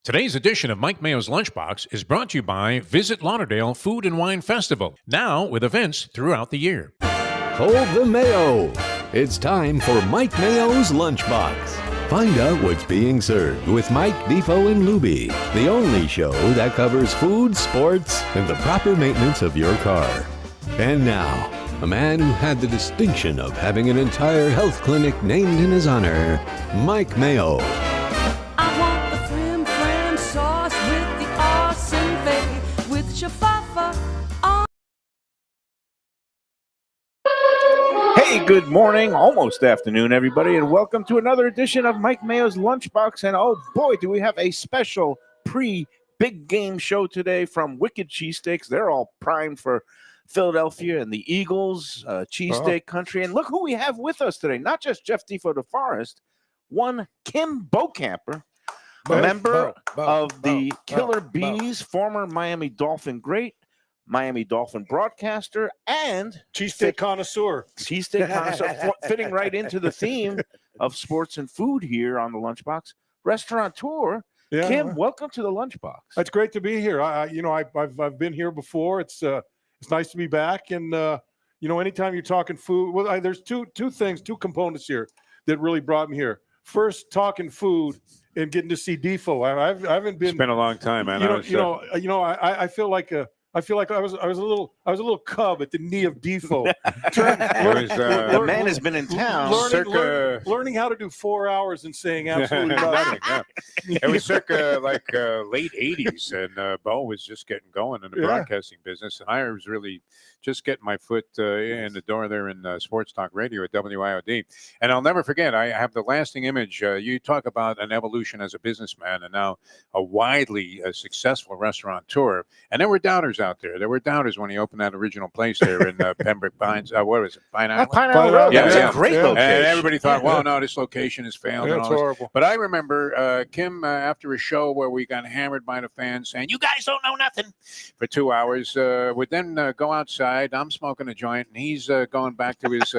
Today's edition of Mike Mayo's Lunchbox is brought to you by Visit Lauderdale Food and Wine Festival, now with events throughout the year. Hold the Mayo. It's time for Mike Mayo's Lunchbox. Find out what's being served with Mike, Defo and Lubie, the only show that covers food, sports, and the proper maintenance of your car. And now, a man who had the distinction of having an entire health clinic named in his honor, Mike Mayo. I want the flim flam sauce with the awesome fave with shafafa on. Hey, good morning, almost afternoon, everybody, and welcome to another edition of Mike Mayo's Lunchbox. And oh boy, do we have a special pre-big game show today from Wicked Cheesesteaks. They're all primed for Philadelphia and the Eagles, cheesesteak country. And look who we have with us today. Not just Jeff Defo DeForest, one Kim Bocamper, a member of the Killer Bees, former Miami Dolphin great, Miami Dolphin broadcaster, and cheesesteak connoisseur. Fitting right into the theme of sports and food here on the Lunchbox. Restaurateur, Yeah. Kim, welcome to the Lunchbox. It's great to be here. I've been here before. It's nice to be back. And anytime you're talking food, there's two components here that really brought me here. First, talking food and getting to see Defo. I haven't been. It's been a long time, man. I feel like I was a little cub at the knee of Defo. The man has been in town. Learning how to do 4 hours and saying absolutely nothing. It was circa late 80s, and Bo was just getting going in the broadcasting business, and I was really just getting my foot in the door there in Sports Talk Radio at WIOD. And I'll never forget, I have the lasting image. You talk about an evolution as a businessman and now a widely successful restaurateur. And there were doubters out there. There were doubters when he opened that original place there in Pembroke Pines. What was it? Pine Island? Pine Island Road. Yeah, That was yeah. a great location. And everybody thought, well, no, this location has failed. Yeah, and it's all this. horrible. But I remember Kim, after a show where we got hammered by the fans saying, you guys don't know nothing for 2 hours, would then go outside. I'm smoking a joint, and he's going back to his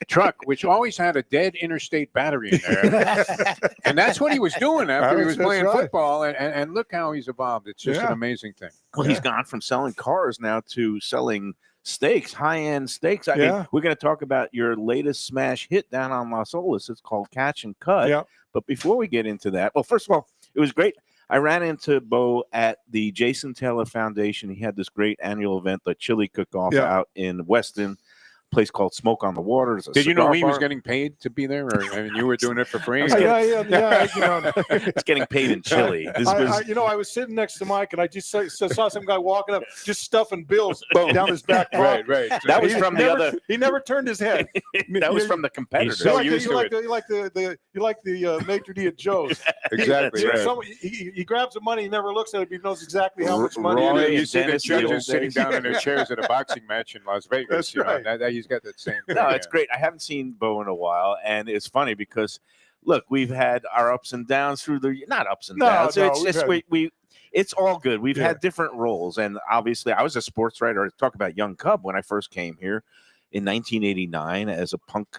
truck, which always had a dead interstate battery in there. And that's what he was doing after he was playing football. And look how he's evolved. It's just an amazing thing. Well, he's gone from selling cars now to selling steaks, high-end steaks. I mean, we're going to talk about your latest smash hit down on Las Olas. It's called Catch and Cut. Yeah. But before we get into that, well, first of all, it was great. I ran into Bo at the Jason Taylor Foundation. He had this great annual event, the chili cook-off out in Weston, a place called Smoke on the Water. Did you know he was getting paid to be there? Or you were doing it for free? It's getting paid in chili. I was sitting next to Mike, and I just saw some guy walking up, just stuffing bills down his back pocket. Right. That was from the other. He never turned his head. That was from the competitor. He's so used to it. You like the maitre d' at Joe's. Exactly. He grabs the money, he never looks at it, he knows exactly how much money Roy, it is. You see the Dennis, judges sitting down in their chairs at a boxing match in Las Vegas. That's right. He's got that same thing. No, it's great. I haven't seen Bo in a while, and it's funny because, look, we've had our ups and downs through the not ups and downs. It's all good. We've had different roles, and obviously, I was a sports writer. Talk about young cub when I first came here in 1989 as a punk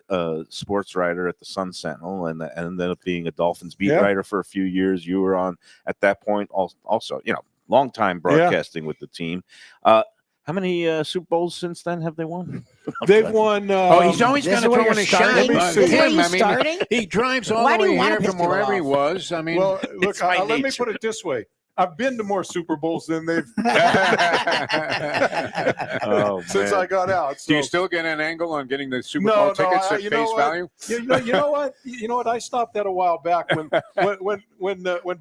sports writer at the Sun Sentinel, and ended up being a Dolphins beat writer for a few years. You were on at that point, also, long time broadcasting with the team. How many Super Bowls since then have they won? They've won. He's always going to throw in a shot. He drives all the way here from wherever he was. I mean, well, look, let me put it this way. I've been to more Super Bowls than they've since I got out. So. Do you still get an angle on getting the Super Bowl tickets at face value? You know what? You know what? I stopped that a while back when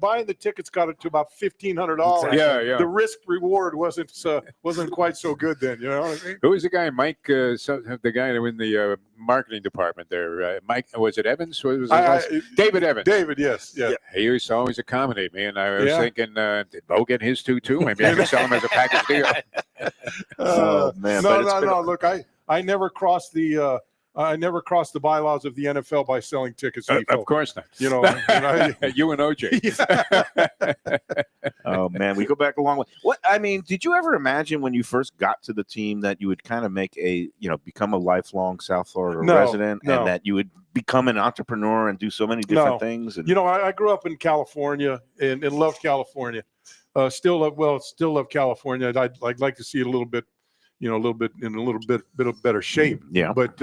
buying the tickets got it to about $1,500. Yeah. The risk reward wasn't quite so good then. You know what I mean? Who was the guy? Mike, the guy in the marketing department there. Mike, was it Evans? David Evans. David, yes. Yeah. He used to always accommodate me, and I was thinking, did Bo get his too? Maybe I could sell him as a package deal. Oh man! No. Look, I never crossed the bylaws of the NFL by selling tickets. Of course not. You and OJ. Oh man, we go back a long way. Did you ever imagine when you first got to the team that you would kind of make become a lifelong South Florida resident, and that you would become an entrepreneur and do so many different things? And, You know, I grew up in California and loved California. Still love California. I'd like to see it a little bit in a little bit of better shape. Yeah. But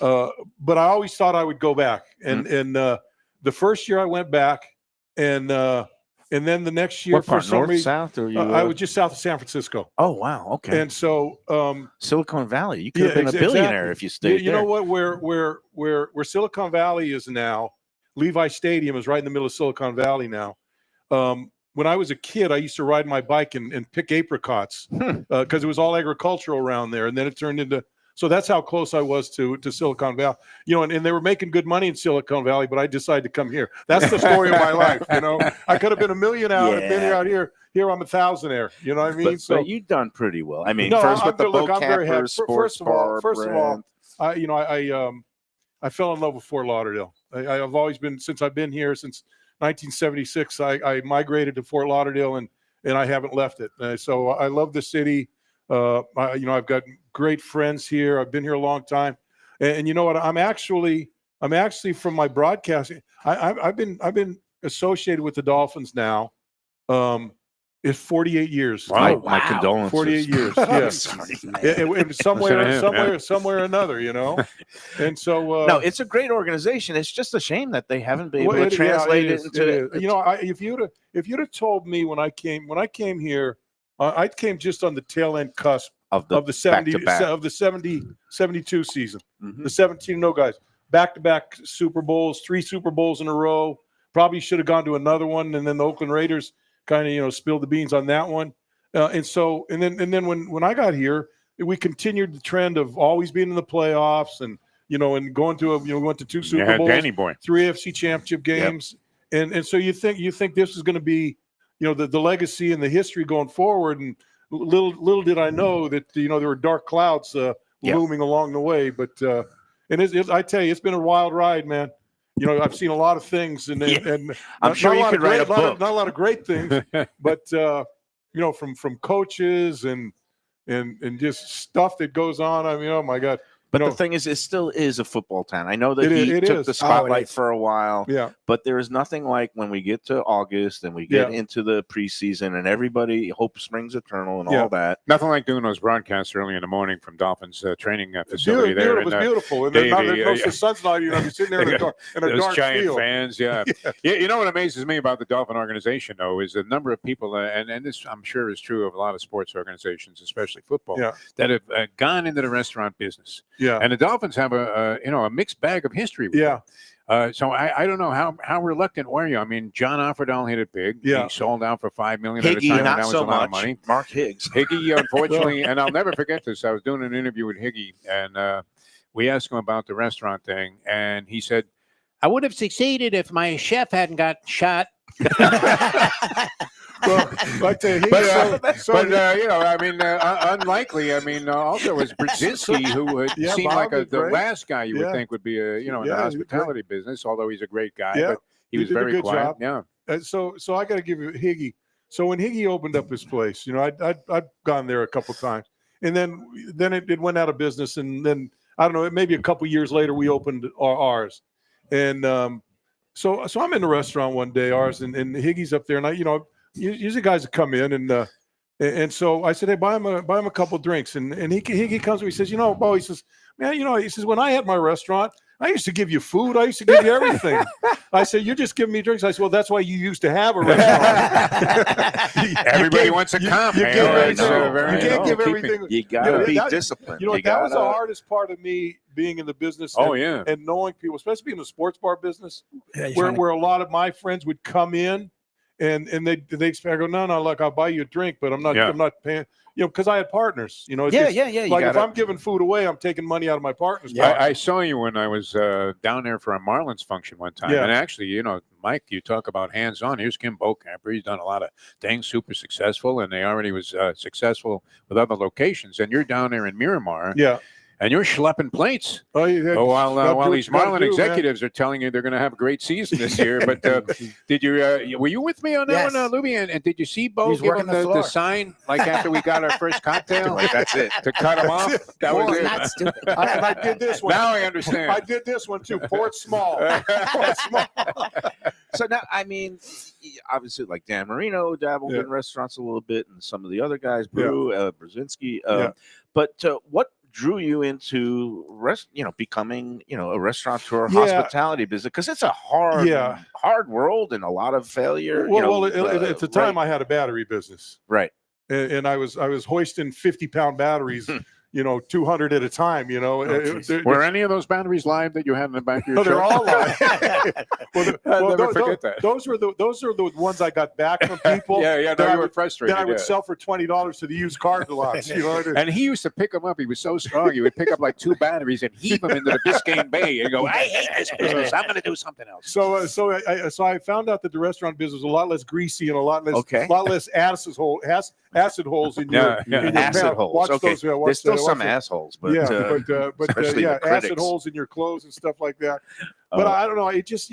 I always thought I would go back. And the first year I went back, and then the next year what part, for some north, reason south, or you? I was just south of San Francisco. Oh wow, okay. And so Silicon Valley, you could have been a billionaire if you stayed you there. know what? Where Silicon Valley is now, Levi Stadium is right in the middle of Silicon Valley now. When I was a kid, I used to ride my bike and pick apricots because it was all agricultural around there, and then it turned into. So that's how close I was to Silicon Valley. You know, and they were making good money in Silicon Valley, but I decided to come here. That's the story of my life. You know, I could have been a million out and been out here. Here I'm a thousandaire. You know what I mean? But you've done pretty well. I mean, No, first with the look, I'm very happy. Bocappers, sports bar First of all, brand. I fell in love with Fort Lauderdale. I've always been, since I've been here since 1976. I migrated to Fort Lauderdale and I haven't left it. So I love the city. I've got great friends here. I've been here a long time, and you know what? I'm actually from my broadcasting. I've been associated with the Dolphins now. It's 48 years. Wow. My condolences. 48 years. Yes. And somewhere or another, you know. And so no, it's a great organization. It's just a shame that they haven't been able to translate it into. You know, if you'd have told me when I came here, I came just on the tail end cusp of the 72 season. Mm-hmm. The 17 guys, back-to-back Super Bowls, 3 Super Bowls in a row. Probably should have gone to another one, and then the Oakland Raiders kind of spilled the beans on that one. And then when I got here, we continued the trend of always being in the playoffs, and and going to we went to 2 Super Bowls, 3 AFC Championship games, and so you think this is going to be the legacy and the history going forward. And little did I know that there were dark clouds looming along the way. But I tell you, it's been a wild ride, man. I've seen a lot of things, and I'm sure you could write a book. Not a lot of great things, but from coaches and just stuff that goes on. I mean, oh my God. But the thing is, it still is a football town. I know that he took the spotlight for a while, but there is nothing like when we get to August and we get into the preseason and everybody hope springs eternal and all that. Nothing like doing those broadcasts early in the morning from Dolphins training facility there. It was beautiful. And the sun's not even. I'm sitting there in a dark giant field. fans, You know what amazes me about the Dolphin organization, though, is the number of people, and this I'm sure is true of a lot of sports organizations, especially football, that have gone into the restaurant business. Yeah. And the Dolphins have a mixed bag of history. So I don't know how reluctant were you? I mean, John Offerdahl hit it big. Yeah. He sold out for $5 million Higgy, at a time. not That was so a lot much. of money. Mark Higgs. Higgy, unfortunately, and I'll never forget this. I was doing an interview with Higgy, and we asked him about the restaurant thing, and he said, "I would have succeeded if my chef hadn't got shot." Well, I tell you, unlikely. I mean, also was Brzezinski, who would seem like the last guy you would think would be in the hospitality business. Although he's a great guy, but he was very quiet. Job. So I got to give you Higgy. So when Higgy opened up his place, I'd gone there a couple times, and then it went out of business, and then I don't know, maybe a couple years later we opened ours, and so I'm in the restaurant one day, ours, and Higgy's up there, and usually guys that come in, and so I said, hey, buy him a couple drinks, and he comes to me, he says, Bo, he says, man, he says, when I had my restaurant, I used to give you food, I used to give you everything. I said, you're just giving me drinks. I said, well, that's why you used to have a restaurant. Everybody wants a comp. You can't give everything. You gotta be disciplined. That was the hardest part of me being in the business. And knowing people, especially in the sports bar business, where a lot of my friends would come in. And they expect, I go, no, look, I'll buy you a drink, but I'm not paying, because I had partners, Like if I'm giving food away, I'm taking money out of my partner's. I saw you when I was down there for a Marlins function one time, and actually, Mike, you talk about hands-on. Here's Kim Bocamper. He's done a lot of things, super successful, and they already was successful with other locations. And you're down there in Miramar, And you're schlepping plates. Oh, yeah. While Gotta do what these you gotta Marlin do, man. executives are telling you they're going to have a great season this year. But did you? Were you with me on that Yes. one, Lubie? And did you see Bo He's give working him the the floor. sign like after we got our first cocktail? Like, that's it. To cut him off. That Boy, was it. not stupid. And I did this one. Now I understand. I did this one too. Pour it small. Pour it small. So now, I mean, obviously, like Dan Marino dabbled Yeah. in restaurants a little bit, and some of the other guys, Yeah. Brzezinski. Yeah. But what drew you into becoming a restaurateur, Yeah. hospitality business? Because it's a hard world and a lot of failure. Well, at the time, I had a battery business, right. and I was hoisting 50-pound batteries. 200 at a time. Were any of those batteries live that you had in the back of your No, they're truck? all live. I'll never forget that. Those are the ones I got back from people. Yeah. that No, I you were would, frustrated. that I would yeah. sell for $20 to the used car lots. And he used to pick them up. He was so strong. He would pick up like 2 batteries and heave them into the Biscayne Bay and go, "I hate this business. I'm going to do something else." So I found out that the restaurant business was a lot less greasy and a lot less acid holes in your Yeah. in your Acid mouth. holes. Watch Okay. those. Yeah, watch There's still the- some watch the- assholes, but but especially the acid critics. holes in your clothes and stuff like that. But I don't know. It just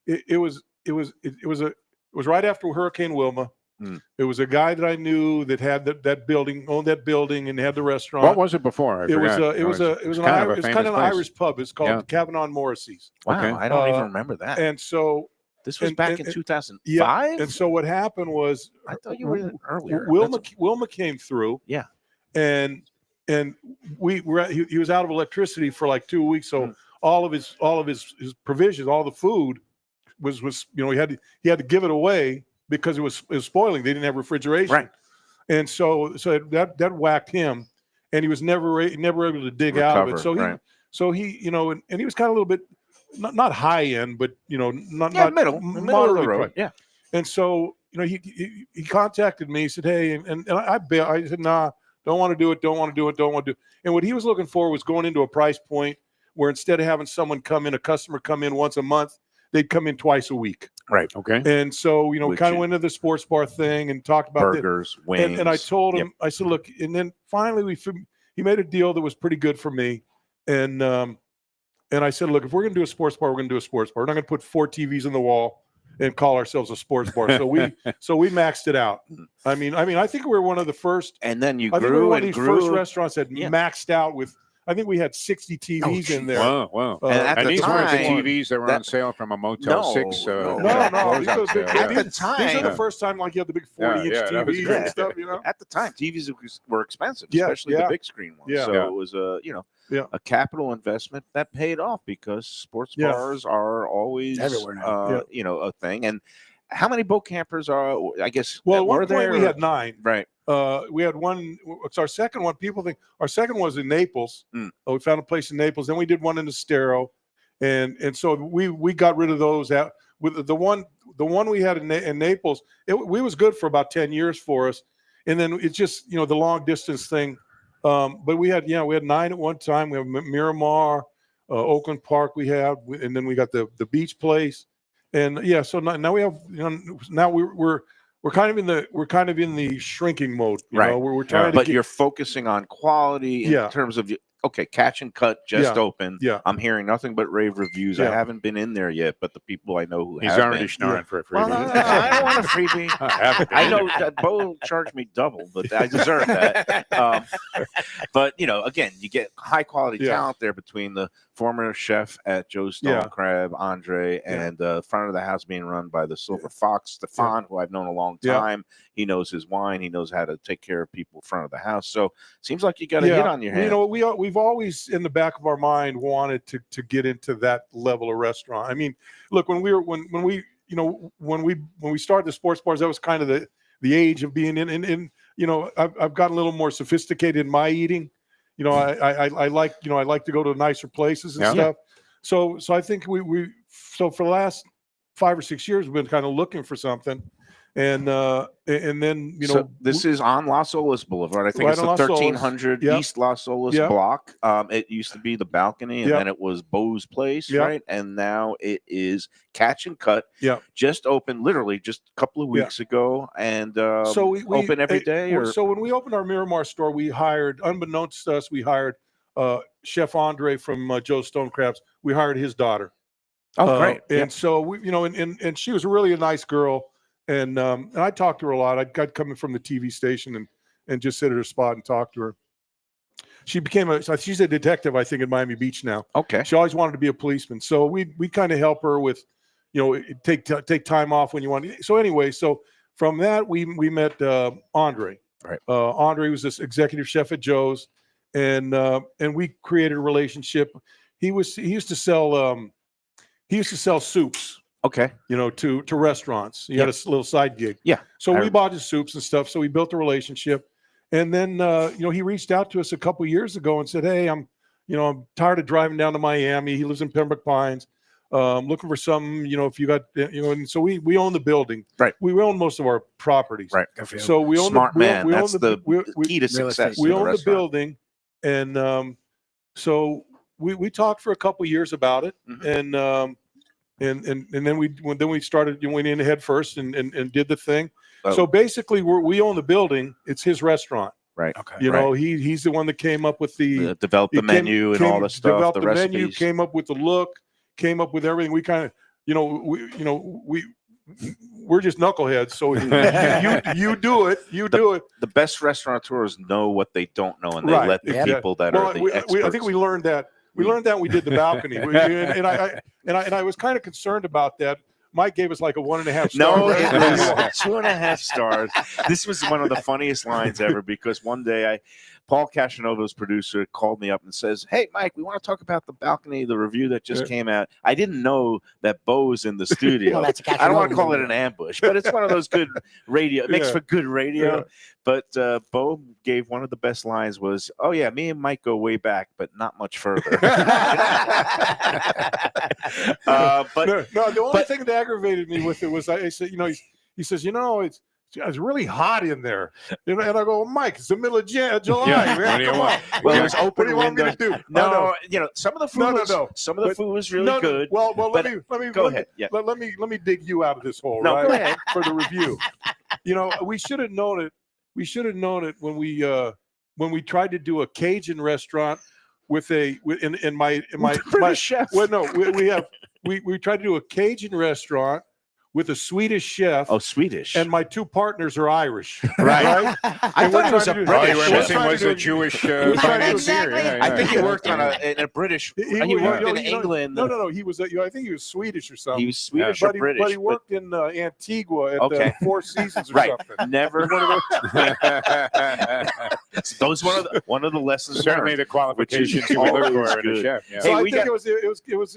it was right after Hurricane Wilma. Mm. It was a guy that I knew that had that building, owned that building, and had the restaurant. What was it before? It was kind of a kind of an famous Irish pub. It's called Yeah. Kavanaugh Morrissey's. Wow, Okay. I don't even remember that. And so This was and- back and- in 2005. yeah, and so what happened was I thought you were earlier. Wilma came through. Yeah. and we were he was out of electricity for like 2 weeks, so all of his provisions, all the food was he had to give it away because it was spoiling. They didn't have refrigeration, Right. and so that whacked him, and he was never able to dig out of it. Recover, So he and he was kind of a little bit not high end, but not middle of the moderately road. priced. Yeah. And so he contacted me. He said, "Hey," and I said, "Nah, don't want to do it. And what he was looking for was going into a price point where instead of having a customer come in once a month, they'd come in twice a week. Right. Okay. And so, we Which kind of is- went into the sports bar thing and talked about Burgers, wings. and I told him, I said, look, and then finally he made a deal that was pretty good for me. And I said, look, if we're going to do a sports bar, we're going to do a sports bar. We're not going to put 4 TVs on the wall and call ourselves a sports bar. So we maxed it out. I mean, I think we were one of the first. And then you I think we were grew one of and these first grew. restaurants that Yeah. maxed out with. I think we had 60 TVs in there. Wow. And at And the these weren't the time, TVs that were on sale from a Motel No, 6. no. No, closeout these are sale. big- At the these time, are the first time like you had the big 40-inch that was TVs great. and stuff, at the time, TVs were expensive, Yeah, especially the yeah. big screen ones. Yeah. So Yeah. it was Yeah. a capital investment that paid off because sports Yeah. bars are always Everywhere now. a thing. And how many boat campers are? I guess. Well, that at one were point there? we had 9. Right. We had one. It's our second one. People think our second was in Naples. Mm. We found a place in Naples. Then we did one in Estero, and so we got rid of those. Out with the one we had in Naples. We was good for about 10 years for us, and then it's just the long distance thing. But we had 9 at one time. We have Miramar, Oakland Park. We have, and then we got the beach place, and so now we have now we're kind of in the shrinking mode. Right. We're trying to But get, you're focusing on quality in Yeah. terms of Catch and Cut just Yeah. opened. Yeah. I'm hearing nothing but rave reviews. I Yeah. haven't been in there yet, but the people I know who He's have already been, snoring for a Well, freebie. no, I don't want a freebie. Have it. I know that Bo charged me double, but I deserve that. But again, you get high quality Yeah. talent there between the former chef at Joe's Stone Yeah. Crab, Andre, Yeah. and front of the house being run by the Silver Fox, Stefan, who I've known a long Yeah. time. He knows his wine. He knows how to take care of people front of the house. So seems like you got a hit on your hands. We've always in the back of our mind wanted to get into that level of restaurant. I mean, look, when we started the sports bars, that was kind of the age of being in. And I've gotten a little more sophisticated in my eating. I like to go to nicer places and Yeah. stuff. So I think we for the last 5 or 6 years we've been kind of looking for something, and then So this is on Las Olas Boulevard. I think Right it's on the Las Olas. 1300 Yep. East Las Olas Yep. block. It used to be the balcony, and Yep. then it was Bo's Place, Yep. right? And now it is Catch and Cut. Yep. Just opened literally just a couple of Yeah. weeks ago, and so we open every day. Or So when we opened our Miramar store, we hired, unbeknownst to us, we hired Chef Andre from Joe's Stone Crabs, we hired his daughter. Oh, great. And so we, and she was really a nice girl. And I talked to her a lot. I'd come in from the TV station and just sit at her spot and talk to her. She's a detective, I think, in Miami Beach now. Okay. She always wanted to be a policeman. So we kind of help her with, take time off when you want. So anyway, so from that, we met Andre. Right. Andre was this executive chef at Joe's, and we created a relationship. He used to sell soups. Okay. To restaurants. He had a little side gig. Yeah. So we bought his soups and stuff. So we built a relationship. And then, he reached out to us a couple years ago and said, "Hey, I'm tired of driving down to Miami." He lives in Pembroke Pines. Looking for something, if you got, and so we own the building. Right. We own most of our properties. Right. So we own Smart man. we own That's the key to success. We in a own the restaurant. building. And so we talked for a couple years about it. Mhm. And then we started, went in head first and did the thing. Oh. So basically, we own the building. It's his restaurant. Right. Okay. He's the one that came up with Developed the menu and all the stuff, developed the the recipes. menu, came up with the look, came up with everything. We kind of, we're just knuckleheads. So you do it. You do it. The best restaurateurs know what they don't know, and they Right. let the Yeah. people that Well, are the I experts. think we learned that. We learned that when we did the balcony. And I was kind of concerned about that. Mike gave us like a 1.5 star. No, it rating. was 2.5 stars. This was one of the funniest lines ever, because one day Paul Cashanova's producer, called me up and says, "Hey, Mike, we want to talk about the balcony, the review that just came out." I didn't know that Bo's in the studio. Well, that's a I don't want to Casanova call it movie. an ambush, but it's one of those good radio. It makes for good radio. Yeah. But Bo gave one of the best lines was, "Oh yeah, me and Mike go way back, but not much further." But no, the only thing that aggravated me with it was I said, he says, it's really hot in there. And I go, "Mike, it's the middle of July. Yeah, Man, what do you come want? on. Well, What it was do you open want me to window. do?" No, some of the food No, was no. some of the food was really good. Well, but let me go ahead. Yeah. Let me dig you out of this hole, No, right? go ahead. For the review. We should have known it. We should have known it when we tried to do a Cajun restaurant in my British chef. Well, no, we tried to do a Cajun restaurant with a Swedish chef. Oh, Swedish. And my two partners are Irish. Right. I thought it was a All you British were chef. missing was a Jewish financier. Exactly. Yeah, I think he yeah. worked in a British. He worked in England. No. He was. I think he was Swedish or something. He was Swedish or but British. But he worked in Antigua at Okay. Four Seasons or Right. something. Never. Those one of the lessons Certainly learned. the qualifications you would look always for in a good. chef. Yeah. So Hey, I we think got- it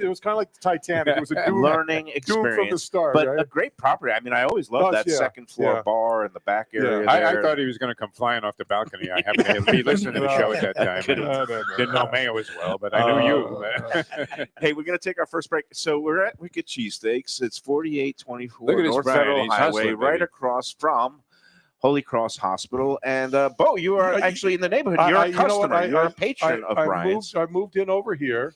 was kind of like the Titanic. It was a doom, learning doom from the experience, start. but right? a great property. I mean, I always loved Oh, that yeah, second floor yeah. bar in the back area. Yeah. I there. thought he was going to come flying off the balcony. I happened to be listening to the show at that time. No. Didn't know Mayo as well, but I knew you. Hey, we're going to take our first break. So we're at Wicked Cheesesteaks. It's 4824 Look at this North Brian. Federal He's Highway, hustling, right baby. across from Holy Cross Hospital. And Bo, you are actually in the neighborhood. You're a you know what? customer. You're a patron of Brian's. I moved in over here,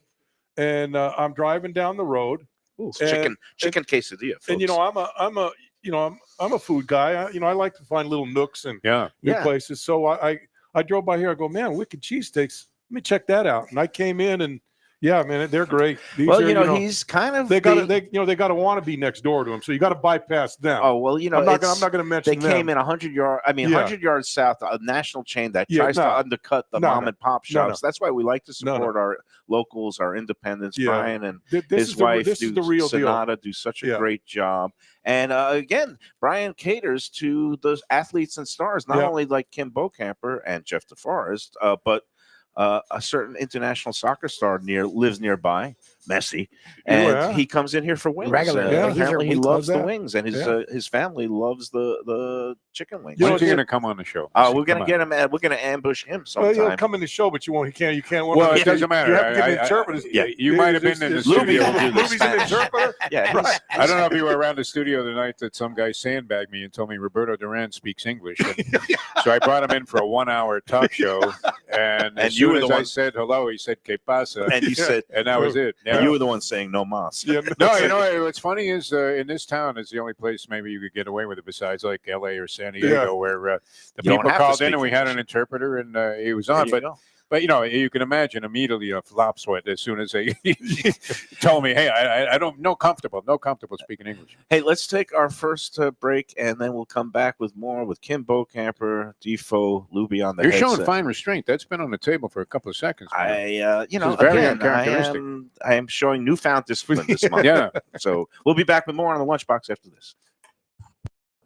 and I'm driving down the road. Ooh, and- chicken quesadilla. Folks. And I'm a food guy. I like to find little nooks and Yeah. new Yeah. places. So I drove by here. I go, "Man, Wicked Cheesesteaks. Let me check that out." And I came in, and yeah, man, they're great. These well, are, he's kind of they got to want to be next door to him. So you got to bypass them. Oh well, I'm not going to mention they them. came in 100 yards. I mean, Yeah. 100 yards south, a national chain that Yeah, tries to undercut the No, mom no. and pop No, no. shops. That's why we like to No, no. support our locals, our independents. Yeah. Brian and This his is wife, this is the real deal. Sonata, do such a Yeah. great job. And again, Brian caters to those athletes and stars, not Yeah. only like Kim Bocamper and Jeff DeForest, but a certain international soccer star lives nearby, Messi, and Yeah. he comes in here for wings. Regularly. Yeah. Apparently, he He's loves the that. wings, and his family loves the chicken wings. You know, When's he it- going to come on the show? We're gonna Come get on. him. We're gonna ambush him Well, sometime. he'll come in the show, but you won't. He can't. You can't. Well, it doesn't matter. You have to get the interpreters. Yeah, you might have been in the Is- studio. Lubie will do the Lubie's an Spanish. interpreter. Yeah, he's- Right. I don't know if you were around the studio the night that some guy sandbagged me and told me Roberto Duran speaks English. And so I brought him in for a 1-hour talk show. And as you soon were as the I one- said hello, he said, "Que pasa?" And you said, And that was it. and Yeah. you were the one saying no mas. Yeah, No, what's funny is in this town is the only place maybe you could get away with it besides like L.A. or San Diego, Yeah. where the You don't people have to called speak in and we had English. an interpreter and he was There on. you But go. But you can imagine immediately a flop sweat as soon as they told me, "Hey, I don't no comfortable speaking English." Hey, let's take our first break, and then we'll come back with more with Kim Bokamper, Defo, Lubie on the You're headset. showing fine restraint. That's been on the table for a couple of seconds. I very again, uncharacteristic. I am showing newfound discipline this month. Yeah. So we'll be back with more on the Lunchbox after this.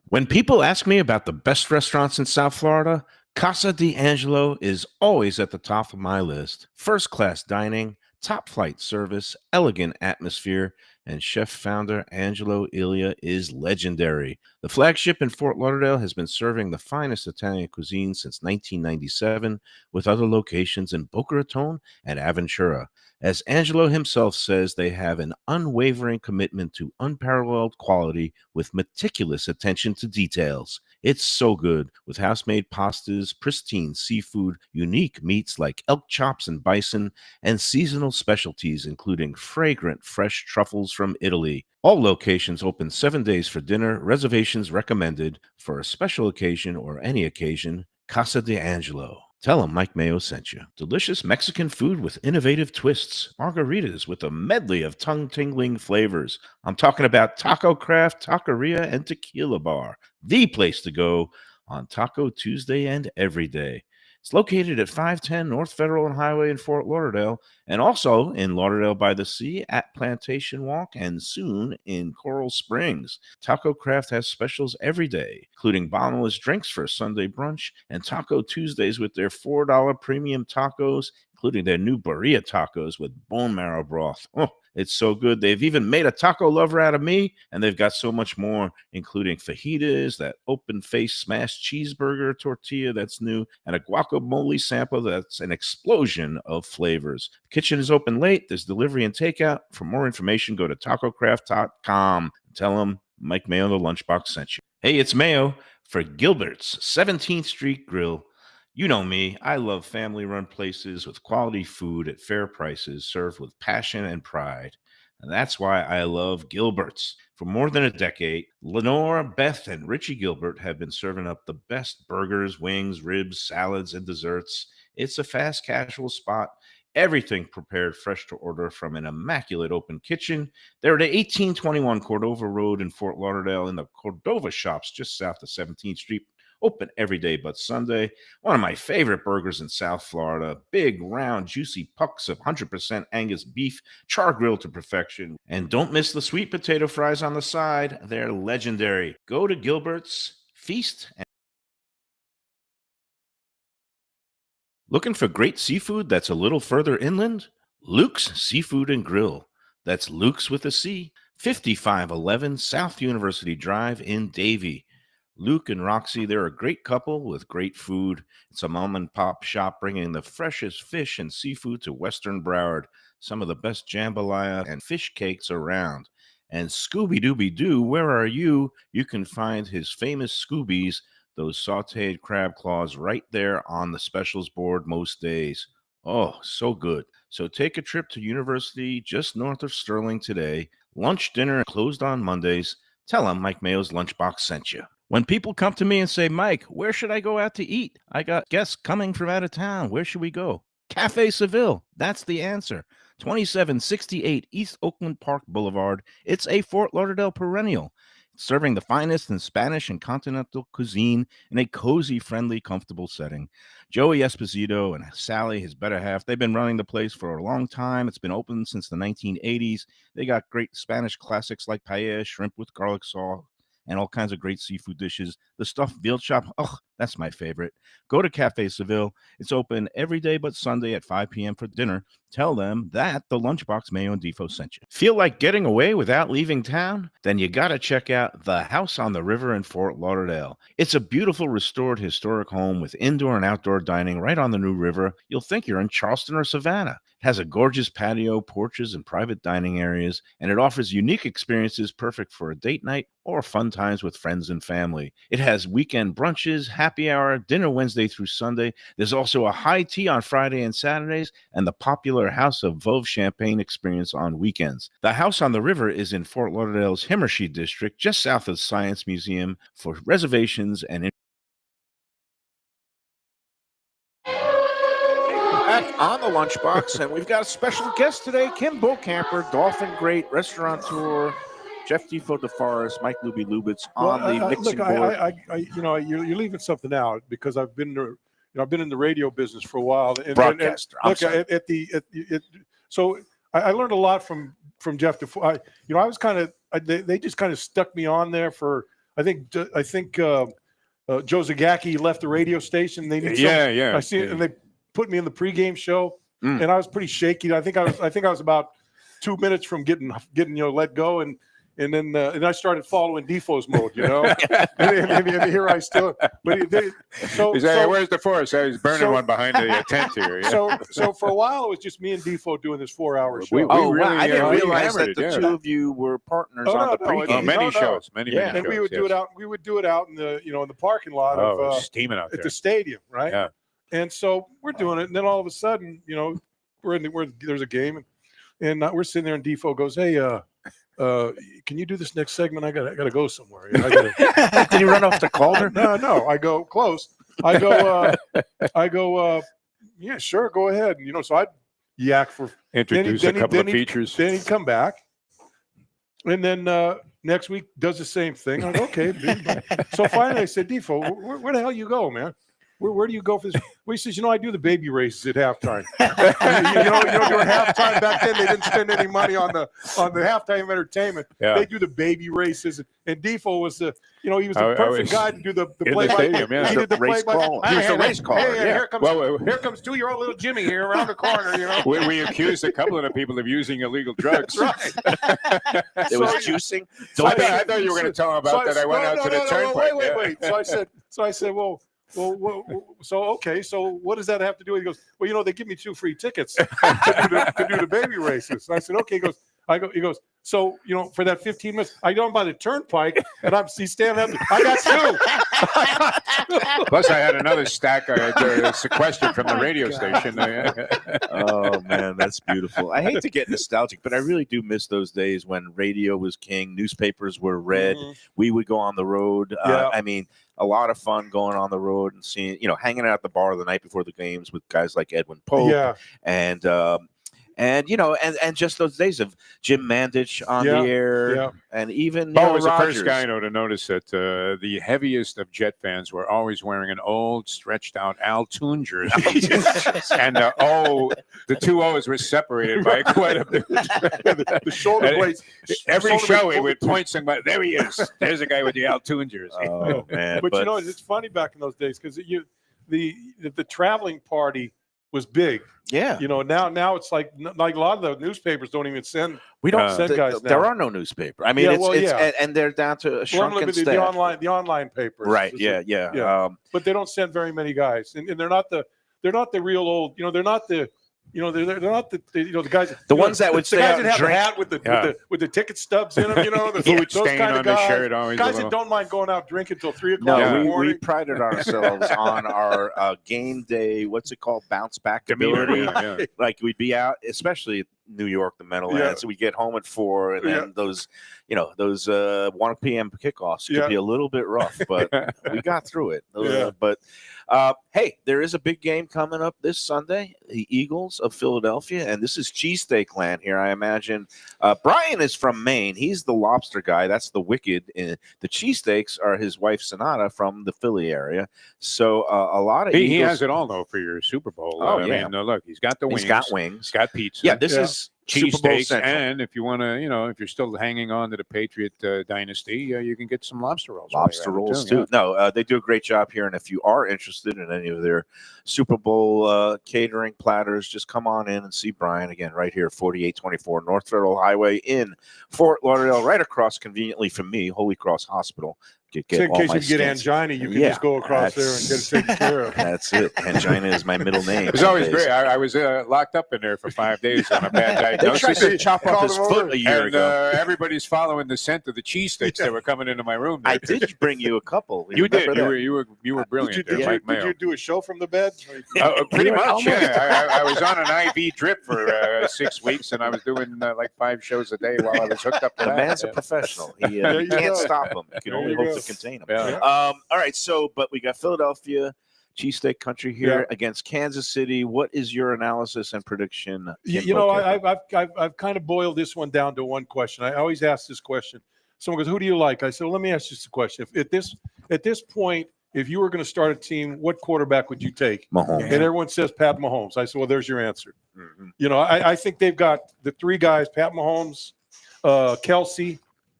When people ask me about the best restaurants in South Florida, Casa D'Angelo is always at the top of my list. First-class dining, top-flight service, elegant atmosphere, and chef-founder Angelo Ilia is legendary. The flagship in Fort Lauderdale has been serving the finest Italian cuisine since 1997, with other locations in Boca Raton and Aventura. As Angelo himself says, they have an unwavering commitment to unparalleled quality with meticulous attention to details. It's so good, with house-made pastas, pristine seafood, unique meats like elk chops and bison, and seasonal specialties including fragrant fresh truffles from Italy. All locations open 7 days for dinner. Reservations recommended. For a special occasion or any occasion, Casa D'Angelo. Tell them Mike Mayo sent you. Delicious Mexican food with innovative twists. Margaritas with a medley of tongue-tingling flavors. I'm talking about Taco Craft, Taqueria, and Tequila Bar. The place to go on Taco Tuesday and every day. It's located at 510 North Federal and Highway in Fort Lauderdale, and also in Lauderdale by the Sea at Plantation Walk, and soon in Coral Springs. Taco Craft has specials every day, including bottomless drinks for a Sunday brunch, and Taco Tuesdays with their $4 premium tacos, including their new birria tacos with bone marrow broth. Oh, it's so good. They've even made a taco lover out of me, and they've got so much more, including fajitas, that open-face smashed cheeseburger tortilla that's new, and a guacamole sample that's an explosion of flavors. The kitchen is open late. There's delivery and takeout. For more information, go to tacocraft.com. Tell them Mike Mayo, the Lunchbox, sent you. Hey, it's Mayo for Gilbert's 17th Street Grill. You know me, I love family-run places with quality food at fair prices served with passion and pride. And that's why I love Gilbert's. For more than a decade, Lenore, Beth, and Richie Gilbert have been serving up the best burgers, wings, ribs, salads, and desserts. It's a fast casual spot. Everything prepared fresh to order from an immaculate open kitchen. They're at 1821 Cordova Road in Fort Lauderdale in the Cordova Shops just south of 17th Street. Open every day but Sunday. One of my favorite burgers in South Florida. Big, round, juicy pucks of 100% Angus beef, char grilled to perfection. And don't miss the sweet potato fries on the side. They're legendary. Go to Gilbert's, feast, and looking for great seafood that's a little further inland? Luke's Seafood and Grill. That's Luke's with a C. 5511 South University Drive in Davie. Luke and Roxy, they're a great couple with great food. It's a mom and pop shop bringing the freshest fish and seafood to Western Broward. Some of the best jambalaya and fish cakes around. And Scooby-Dooby-Doo, where are you? You can find his famous Scoobies, those sauteed crab claws, right there on the specials board most days. Oh, so good. So take a trip to University just north of Sterling today. Lunch, dinner, closed on Mondays. Tell them Mike Mayo's Lunchbox sent you. When people come to me and say, Mike, where should I go out to eat? I got guests coming from out of town. Where should we go? Cafe Seville. That's the answer. 2768 East Oakland Park Boulevard. It's a Fort Lauderdale perennial, serving the finest in Spanish and continental cuisine in a cozy, friendly, comfortable setting. Joey Esposito and Sally, his better half, they've been running the place for a long time. It's been open since the 1980s. They got great Spanish classics like paella, shrimp with garlic sauce, and all kinds of great seafood dishes. The stuffed veal chop, oh, that's my favorite. Go to Cafe Seville. It's open every day but Sunday at 5 p.m. for dinner. Tell them that the Lunchbox Mayo and Defo sent you. Feel like getting away without leaving town? Then you got to check out the House on the River in Fort Lauderdale. It's a beautiful restored historic home with indoor and outdoor dining right on the new river. You'll think you're in Charleston or Savannah. It has a gorgeous patio, porches, and private dining areas, and it offers unique experiences perfect for a date night or fun times with friends and family. It has weekend brunches, happy hour, dinner Wednesday through Sunday. There's also a high tea on Friday and Saturdays, and the popular House of Veuve Champagne experience on weekends. The House on the River is in Fort Lauderdale's Himmershey district, just south of the Science Museum. For reservations and back on the Lunchbox, and we've got a special guest today, Kim Camper, Dolphin great, restaurateur, Jeff Defo DeForest, Mike Lubie Lubitz on the mixing board. You're leaving something out because I've been in the radio business for a while. Broadcaster. So I learned a lot from Jeff Defo. I was kind of they just kind of stuck me on there for I think Joe Zagacki left the radio station. They need I see it, and they put me in the pregame show, and I was pretty shaky. I think I was about 2 minutes from getting let go, and then I started following Defoe's mode, and here I still. But where's the force? I was burning one behind the tent here. Yeah. So for a while it was just me and Defo doing this 4-hour show. I didn't realize that the two of you were partners on the pregame. Many shows. And we would do it out. We would do it out in the in the parking lot of steaming out there at the stadium, right? Yeah. And so we're doing it, and then all of a sudden, there's a game, and we're sitting there, and Defo goes, "Hey, can you do this next segment? I gotta go somewhere." Did he run off to Calder? No. I go close. I go. Yeah, sure, go ahead. So I'd yak for introduce a couple of features. Then he'd come back, and then next week does the same thing. I'm like, okay. So finally, I said, Defo, where the hell you go, man? Where do you go for this? Well, he says, I do the baby races at halftime. During halftime back then, they didn't spend any money on the halftime entertainment. Yeah. They do the baby races, and Defo was he was the perfect guy to do the play by stadium. Yeah. He did the race call. He was the race caller. Here comes 2-year-old little Jimmy here around the corner. We accused a couple of the people of using illegal drugs. That's right. There was juicing. I thought you were going to tell them about that. I went out to the turnpike. Wait. So I said, well, okay. So what does that have to do? He goes, well, they give me 2 free tickets to do the baby races. And I said, okay. He goes, so for that 15 minutes, I go by the turnpike, and he's standing up. I got 2. Plus, I had another stack sequestered from the radio station. Oh man, that's beautiful. I hate to get nostalgic, but I really do miss those days when radio was king. Newspapers were read. Mm-hmm. We would go on the road. A lot of fun going on the road and seeing, hanging out at the bar the night before the games with guys like Edwin Pope and just those days of Jim Mandich on the air, and even Bo was Rogers. the first guy to notice that the heaviest of Jet fans were always wearing an old, stretched-out Al Toon jersey, and the 2 O's were separated by quite a bit. The shoulder blades. Every show he would point somebody. There he is. There's a guy with the Al Toon jersey. Oh man! But it's funny back in those days because the traveling party was big. Yeah. Now it's like a lot of the newspapers don't even send. We don't send guys now. There are no newspaper. I mean, and they're down to a shrunken staff. The online papers. Right. Yeah. But they don't send very many guys, and they're not the real old. They're not the. They're not the guys. The ones that would the guys that have a hat with the ticket stubs in them. The food stain on the shirt. Always guys that don't mind going out drinking till 3 o'clock in the morning. We prided ourselves on our game day. What's it called? Bounce back ability. Like we'd be out, especially New York, the Meadowlands. So we get home at 4, and then those 1 p.m. kickoffs could be a little bit rough, but we got through it. But hey, there is a big game coming up this Sunday. The Eagles of Philadelphia, and this is cheesesteak land here, I imagine. Brian is from Maine. He's the lobster guy. That's the Wicked. The cheesesteaks are his wife Sonata from the Philly area. So a lot of he has it all though for your Super Bowl. I mean, look, he's got the wings. He's got wings. He's got pizza. Yeah, this is cheesesteaks, and if you want to, if you're still hanging on to the Patriot dynasty, you can get some lobster rolls. Lobster rolls too. Yeah. No, they do a great job here, and if you are interested in any of their Super Bowl catering platters, just come on in and see Brian again right here, 4824 North Federal Highway in Fort Lauderdale, right across conveniently from me, Holy Cross Hospital. In case you get angina, you can just go across there and get it taken care of. That's it. Angina is my middle name. It was always great. I was locked up in there for 5 days on a bad diagnosis. They tried to chop off his foot a year ago. Everybody's following the scent of the cheesesteaks that were coming into my room. I did bring you a couple. You did. You were brilliant. Did you do a show from the bed? Pretty much. Yeah. I was on an IV drip for 6 weeks, and I was doing like 5 shows a day while I was hooked up to that. The man's a professional. He can't stop him. You can only hope to contain him. Yeah. All right, but we got Philadelphia Cheesesteak country here Yeah. against Kansas City. What is your analysis and prediction? You know, I've kind of boiled this one down to one question. I always ask this question. Someone goes, "Who do you like?" I said, well, "Let me ask you this question. If at this point, if you were going to start a team, what quarterback would you take?" Mahomes. And everyone says Pat Mahomes. I said, "Well, there's your answer." Mhm. You know, I think they've got the three guys: Pat Mahomes, Kelsey,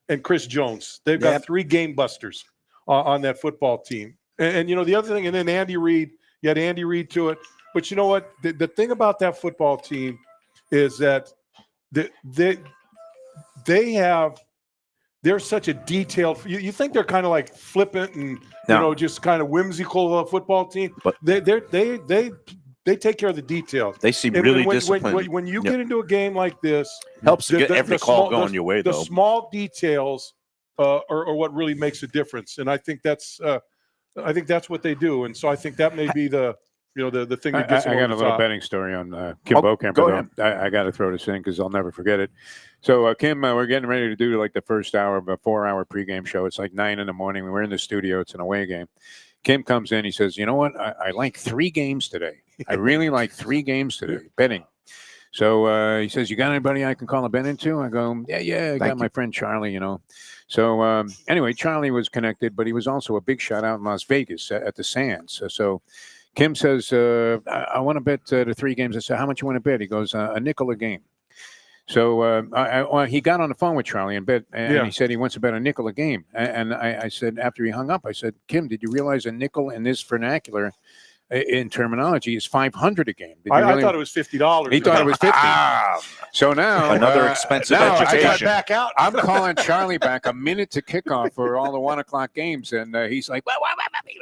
and Chris Jones. They've got three game busters on that football team. And you know, the other thing, and then Andy Reid. You had Andy Reid to it. But you know what? The thing about that football team is that they're such a detailed. You think they're kind of like flippant and you know just kind of whimsical football team, but they take care of the details. They seem really disciplined. When you get into a game like this, helps to get every call going your way. The Though small details are what really makes a difference, and I think that's what they do. And so I think that may be the thing that gets. I got a little betting story on Kim Bokamper. I got to throw this in because I'll never forget it. So Kim, we're getting ready to do like the first hour of a 4-hour pregame show. It's like 9 a.m. We're in the studio. It's an away game. Kim comes in. He says, "You know what? I like 3 games today. I really like 3 games today betting." So he says, "You got anybody I can call a bet into?" I go, "Yeah. I got my friend Charlie, you know." So anyway, Charlie was connected, but he was also a big shot out in Las Vegas at the Sands. So Kim says, I want to bet the 3 games. I said, "How much you want to bet?" He goes, a nickel a game. So he got on the phone with Charlie and bet, and he said he wants to bet a nickel a game. And I said, after he hung up, I said, "Kim, did you realize a nickel in this vernacular in terminology is $500 a game?" I thought it was $50. He thought it was 50. So now another expensive education. Back out. I'm calling Charlie back a minute to kickoff for all the 1:00 games, and he's like, "Well,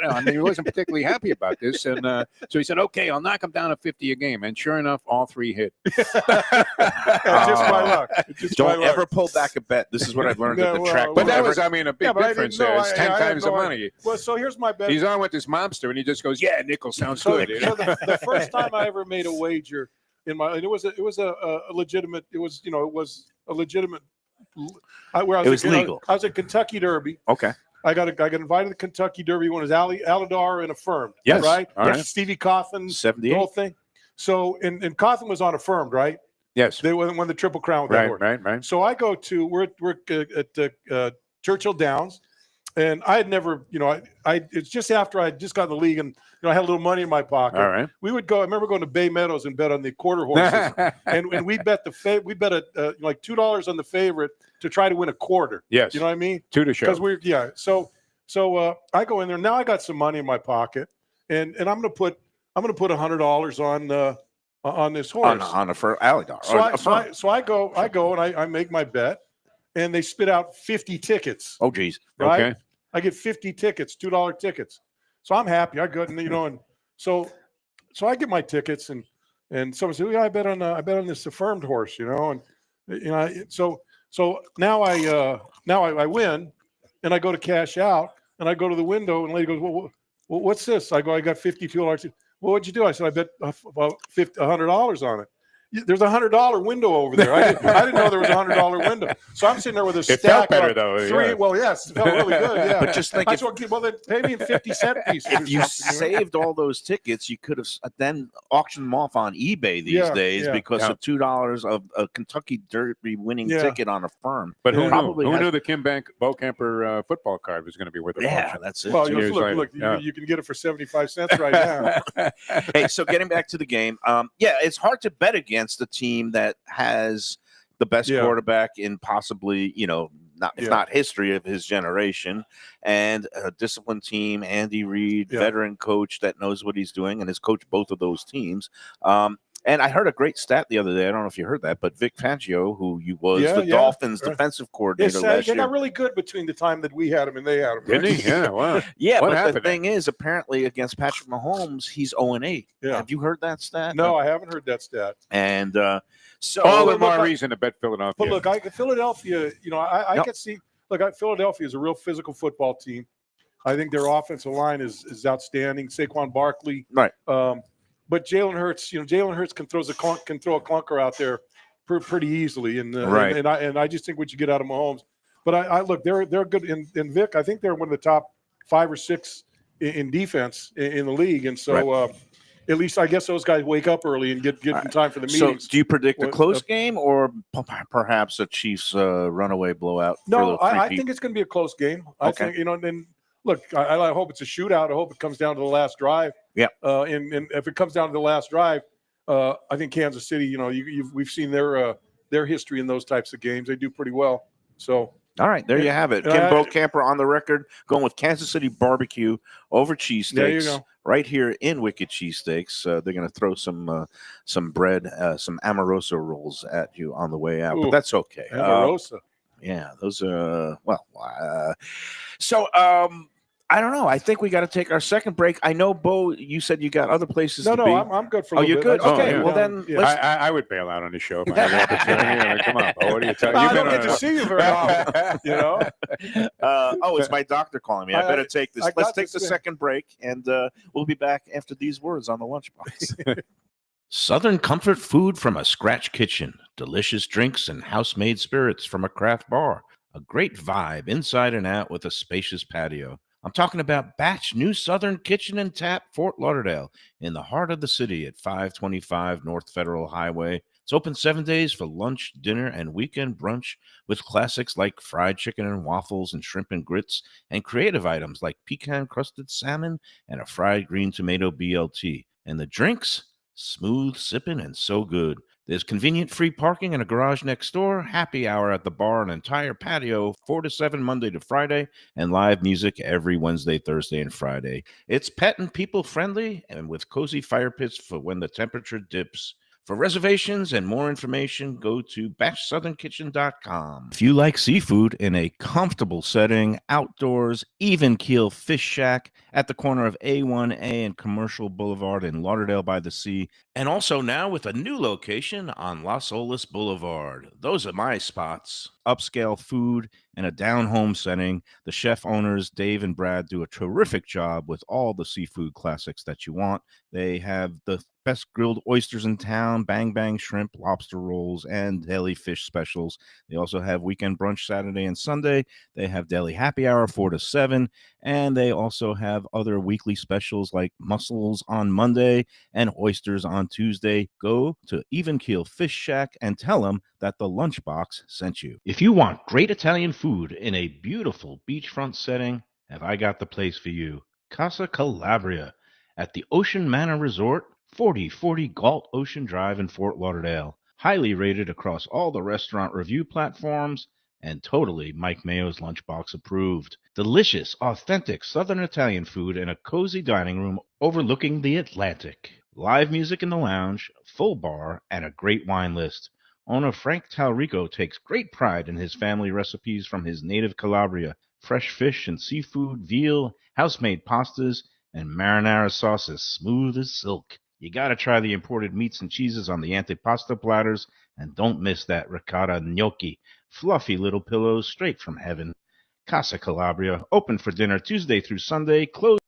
I mean, he wasn't particularly happy about this." And so he said, "Okay, I'll knock him down to 50 a game." And sure enough, all 3 hit. Just my luck. Don't ever pull back a bet. This is what I've learned at the track. But that was, I mean, a big difference there. It's 10 times the money. Well, so here's my bet. He's on with this mobster, and he just goes, "Yeah, nickel sounds good." So the first time I ever made a wager in my, and it was a legitimate. It was a legitimate. It was legal. I was at Kentucky Derby. Okay. I got invited to the Kentucky Derby when it was Aladar and Affirmed. Yes. Right. All right. Stevie Coffin. 78. The whole thing. So and Coffin was on Affirmed, right? Yes. They won the Triple Crown with that horse. Right. So I go to we're at Churchill Downs. And I had never, it's just after I just got in the league and, I had a little money in my pocket. All right. We would go, I remember going to Bay Meadows and bet on the quarter horses. and we bet we bet like $2 on the favorite to try to win a quarter. Yes. You know what I mean? 2 to show. Because So I go in there. Now I got some money in my pocket and I'm going to put $100 on this horse. On a for Alidar. So I go and I make my bet. And they spit out 50 tickets. Oh, geez. Right? Okay. I get 50 tickets, $2 tickets. So I'm happy. I go, and so I get my tickets, and someone said, "Yeah, I bet on this Affirmed horse, and so now I win, and I go to cash out, and I go to the window, and the lady goes, "Well, what's this?" I go, "I got $52." "Well, what'd you do?" I said, "I bet about $100 on it." There's a $100 window over there. I didn't know there was a $100 window. So I'm sitting there with a stack. It felt better of though. 3. Yeah. Well, yes, it felt really good. Yeah. But just think, well, then pay me in 50-cent pieces. if you saved all those tickets, you could have then auctioned them off on eBay these days because of $2 of a Kentucky Derby winning ticket on a firm. But who knew the Kim Bokamper football card was going to be worth a fortune? That's it. Well, look, you can get it for 75 cents right now. Hey, so getting back to the game, it's hard to bet against a team that has the best quarterback in possibly, not history of his generation, and a disciplined team, Andy Reid, veteran coach that knows what he's doing and has coached both of those teams. And I heard a great stat the other day. I don't know if you heard that, but Vic Fangio, who was the Dolphins defensive coordinator last year. He got really good between the time that we had him and they had him. Didn't he? Yeah, wow. Yeah, but the thing is, apparently against Patrick Mahomes, he's 0-8. Yeah. Have you heard that stat? No, I haven't heard that stat. And so all the more reason to bet Philadelphia. But look, Philadelphia, I could see. Look, Philadelphia is a real physical football team. I think their offensive line is outstanding. Saquon Barkley, right? But Jalen Hurts, Jalen Hurts can throw a clunker out there pretty easily, and I just think what you get out of Mahomes. But I look, they're good in Vic. I think they're one of the top 5 or 6 in defense in the league, and so at least I guess those guys wake up early and get in time for the meetings. So, do you predict a What- close game or perhaps a Chiefs runaway blowout? No, for the I three-peat? think it's going to be a close game. Okay. I think, and look, I hope it's a shootout. I hope it comes down to the last drive. Yeah. And if it comes down to the last drive, I think Kansas City, we've seen their history in those types of games. They do pretty well. So. All right, there you have it. Kimbo Camper on the record, going with Kansas City barbecue over cheesesteaks. There you go. Right here in Wicked Cheesesteaks. They're going to throw some bread, some Amoroso rolls at you on the way out, but that's okay. Amorosa. Yeah, those are so I don't know. I think we got to take our second break. I know, Bo, you said you got other places to be. I'm good for a little you're bit. good? Okay, Yeah. well then Yeah. let's I would bail out on the show if I had the opportunity. I mean, come on, Bo, what are you talking? I don't get to see you very often, it's my doctor calling me. I better take this. Let's take the second break, and we'll be back after these words on the Lunchbox. Southern comfort food from a scratch kitchen, delicious drinks and house-made spirits from a craft bar, a great vibe inside and out with a spacious patio. I'm talking about Batch New Southern Kitchen and Tap, Fort Lauderdale, in the heart of the city at 525 North Federal Highway. It's open 7 days for lunch, dinner, and weekend brunch with classics like fried chicken and waffles and shrimp and grits, and creative items like pecan-crusted salmon and a fried green tomato BLT. And the drinks? Smooth sipping and so good. There's convenient free parking and a garage next door, happy hour at the bar, an entire patio, 4 to 7 Monday to Friday, and live music every Wednesday, Thursday, and Friday. It's pet and people friendly and with cozy fire pits for when the temperature dips. For reservations and more information, go to batchsouthernkitchen.com. If you like seafood in a comfortable setting, outdoors, even keel fish shack at the corner of A1A and Commercial Boulevard in Lauderdale by the Sea, and also now with a new location on Las Olas Boulevard. Those are my spots. Upscale food and a down-home setting. The chef owners, Dave and Brad, do a terrific job with all the seafood classics that you want. They have the best grilled oysters in town, bang bang shrimp, lobster rolls, and deli fish specials. They also have weekend brunch Saturday and Sunday. They have deli happy hour 4 to 7, and they also have other weekly specials like mussels on Monday and oysters on Tuesday. Go to Even Keel Fish Shack and tell them that the Lunchbox sent you. If you want great Italian food in a beautiful beachfront setting, have I got the place for you. Casa Calabria at the Ocean Manor Resort, 4040 Galt Ocean Drive in Fort Lauderdale. Highly rated across all the restaurant review platforms and totally Mike Mayo's Lunchbox approved. Delicious, authentic Southern Italian food in a cozy dining room overlooking the Atlantic. Live music in the lounge, full bar, and a great wine list. Owner Frank Talrico takes great pride in his family recipes from his native Calabria. Fresh fish and seafood, veal, house-made pastas, and marinara sauces smooth as silk. You gotta try the imported meats and cheeses on the antipasto platters, and don't miss that ricotta gnocchi. Fluffy little pillows straight from heaven. Casa Calabria, open for dinner Tuesday through Sunday, closed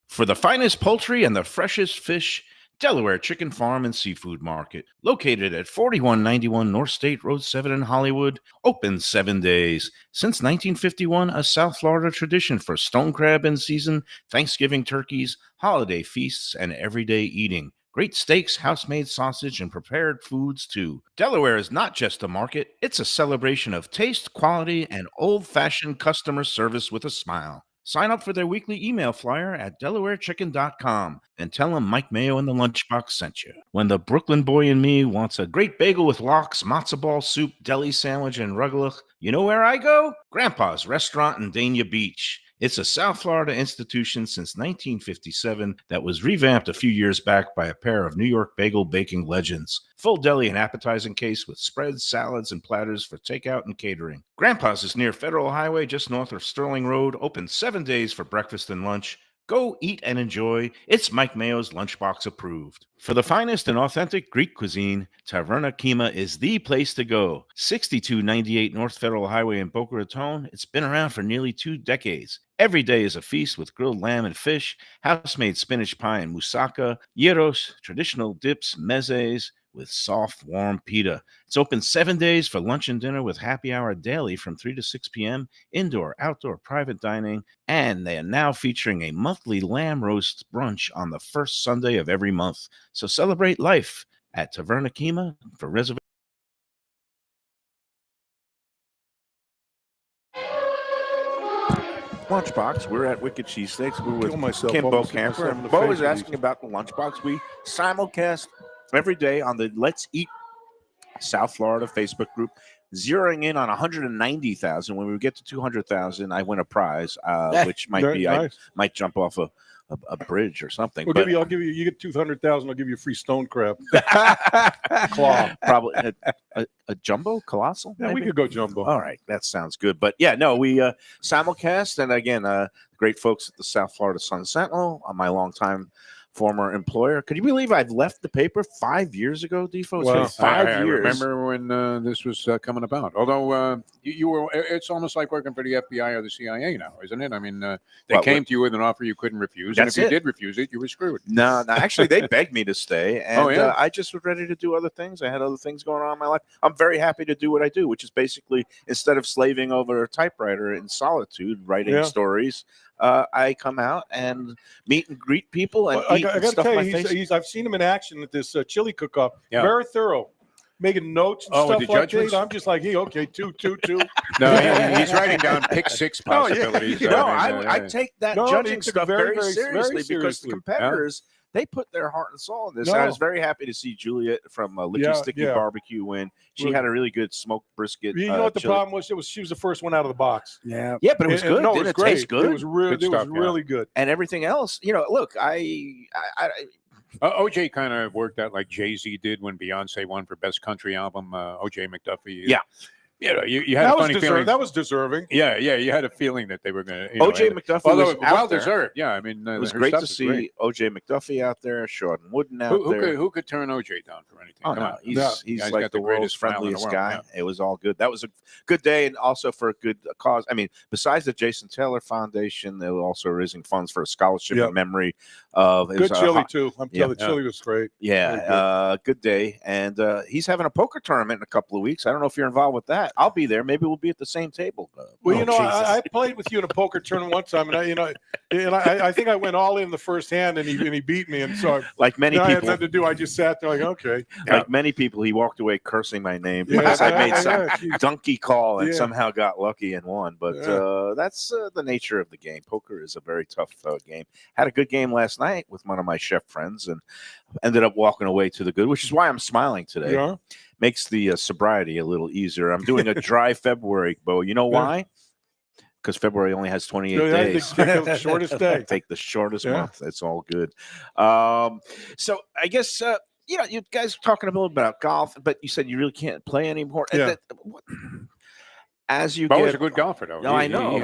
for the finest poultry and the freshest fish. Delaware Chicken Farm and Seafood Market, located at 4191 North State Road 7 in Hollywood, open 7 days. Since 1951, a South Florida tradition for stone crab in season, Thanksgiving turkeys, holiday feasts, and everyday eating. Great steaks, house-made sausage, and prepared foods, too. Delaware is not just a market, it's a celebration of taste, quality, and old-fashioned customer service with a smile. Sign up for their weekly email flyer at DelawareChicken.com and tell them Mike Mayo and the Lunchbox sent you. When the Brooklyn boy in me wants a great bagel with lox, matzo ball soup, deli sandwich, and rugelach, you know where I go? Grandpa's Restaurant in Dania Beach. It's a South Florida institution since 1957 that was revamped a few years back by a pair of New York bagel baking legends. Full deli and appetizing case with spreads, salads, and platters for takeout and catering. Grandpa's is near Federal Highway just north of Sterling Road, open 7 days for breakfast and lunch. Go eat and enjoy. It's Mike Mayo's Lunchbox approved. For the finest and authentic Greek cuisine, Taverna Kima is the place to go. 6298 North Federal Highway in Boca Raton. It's been around for nearly 2 decades. Every day is a feast with grilled lamb and fish, house-made spinach pie and moussaka, gyros, traditional dips, mezes, with soft, warm pita. It's open 7 days for lunch and dinner with happy hour daily from 3 to 6 p.m., indoor, outdoor, private dining, and they are now featuring a monthly lamb roast brunch on the first Sunday of every month. So celebrate life at Taverna Kima. For reservations. Lunchbox. We're at Wicked Cheesesteaks. We're with Kim Camper. Bo was asking about the Lunchbox. We simulcast every day on the Let's Eat South Florida Facebook group, zeroing in on 190,000. When we get to 200,000, I win a prize, which might be nice. I might jump off a bridge or something. I'll give you. You get 200,000. I'll give you a free stone crab claw. Probably a jumbo, colossal. Yeah, maybe? we could go jumbo. All right, that sounds good. But yeah, no, we simulcast, and again, great folks at the South Florida Sun Sentinel, my longtime former employer. Could you believe I've left the paper 5 years ago, Defo? Wow. 5 I years. remember when this was coming about. Although you were, it's almost like working for the FBI or the CIA now, isn't it? I mean, they came to you with an offer you couldn't refuse, and if you did refuse it, you were screwed. No, actually, they begged me to stay, and I just was ready to do other things. I had other things going on in my life. I'm very happy to do what I do, which is basically, instead of slaving over a typewriter in solitude, writing stories, I come out and meet and greet people and eat I and got to stuff tell my you, face. I've seen him in action at this chili cook-off. Very thorough, making notes and stuff like that. I'm just like, hey, okay, two. No, he's writing down pick six possibilities. I take that judging stuff very seriously because the competitors, they put their heart and soul in this. I was very happy to see Juliet from Licky Sticky Barbecue win. She had a really good smoked brisket. You know what the problem was? She was the first one out of the box. Yeah, but it was good. No, Didn't it was taste good? It was really good. And everything else, look, OJ kind of worked out like Jay-Z did when Beyonce won for Best Country Album. OJ McDuffie. Yeah. You had a funny feeling. That was deserving. Yeah, you had a feeling that they were going to. OJ McDuffie was well deserved. Yeah, I mean, it was great to see OJ McDuffie out there, Sean Wooden out there. Who could turn OJ down for anything? Oh, Come on. He's like the world's friendliest guy. It was all good. That was a good day, and also for a good cause. I mean, besides the Jason Taylor Foundation, they were also raising funds for a scholarship in memory of good chili too. I'm telling you, chili was great. Yeah, good day, and he's having a poker tournament in a couple of weeks. I don't know if you're involved with that. I'll be there. Maybe we'll be at the same table. I played with you in a poker tournament one time, and I think I went all in the first hand, and he beat me, and so like many people, I had nothing to do. I just sat there like, okay. Like many people, he walked away cursing my name because I made some donkey call and somehow got lucky and won. But that's the nature of the game. Poker is a very tough game. Had a good game last night with one of my chef friends, and ended up walking away to the good, which is why I'm smiling today. Yeah. Makes the sobriety a little easier. I'm doing a dry February, Bo. You know why? Because February only has 28 days. Take the shortest day. Take the shortest month. It's all good. So I guess, you guys were talking a little bit about golf, but you said you really can't play anymore. Yeah. As you Bo's a good golfer, though. No, I know.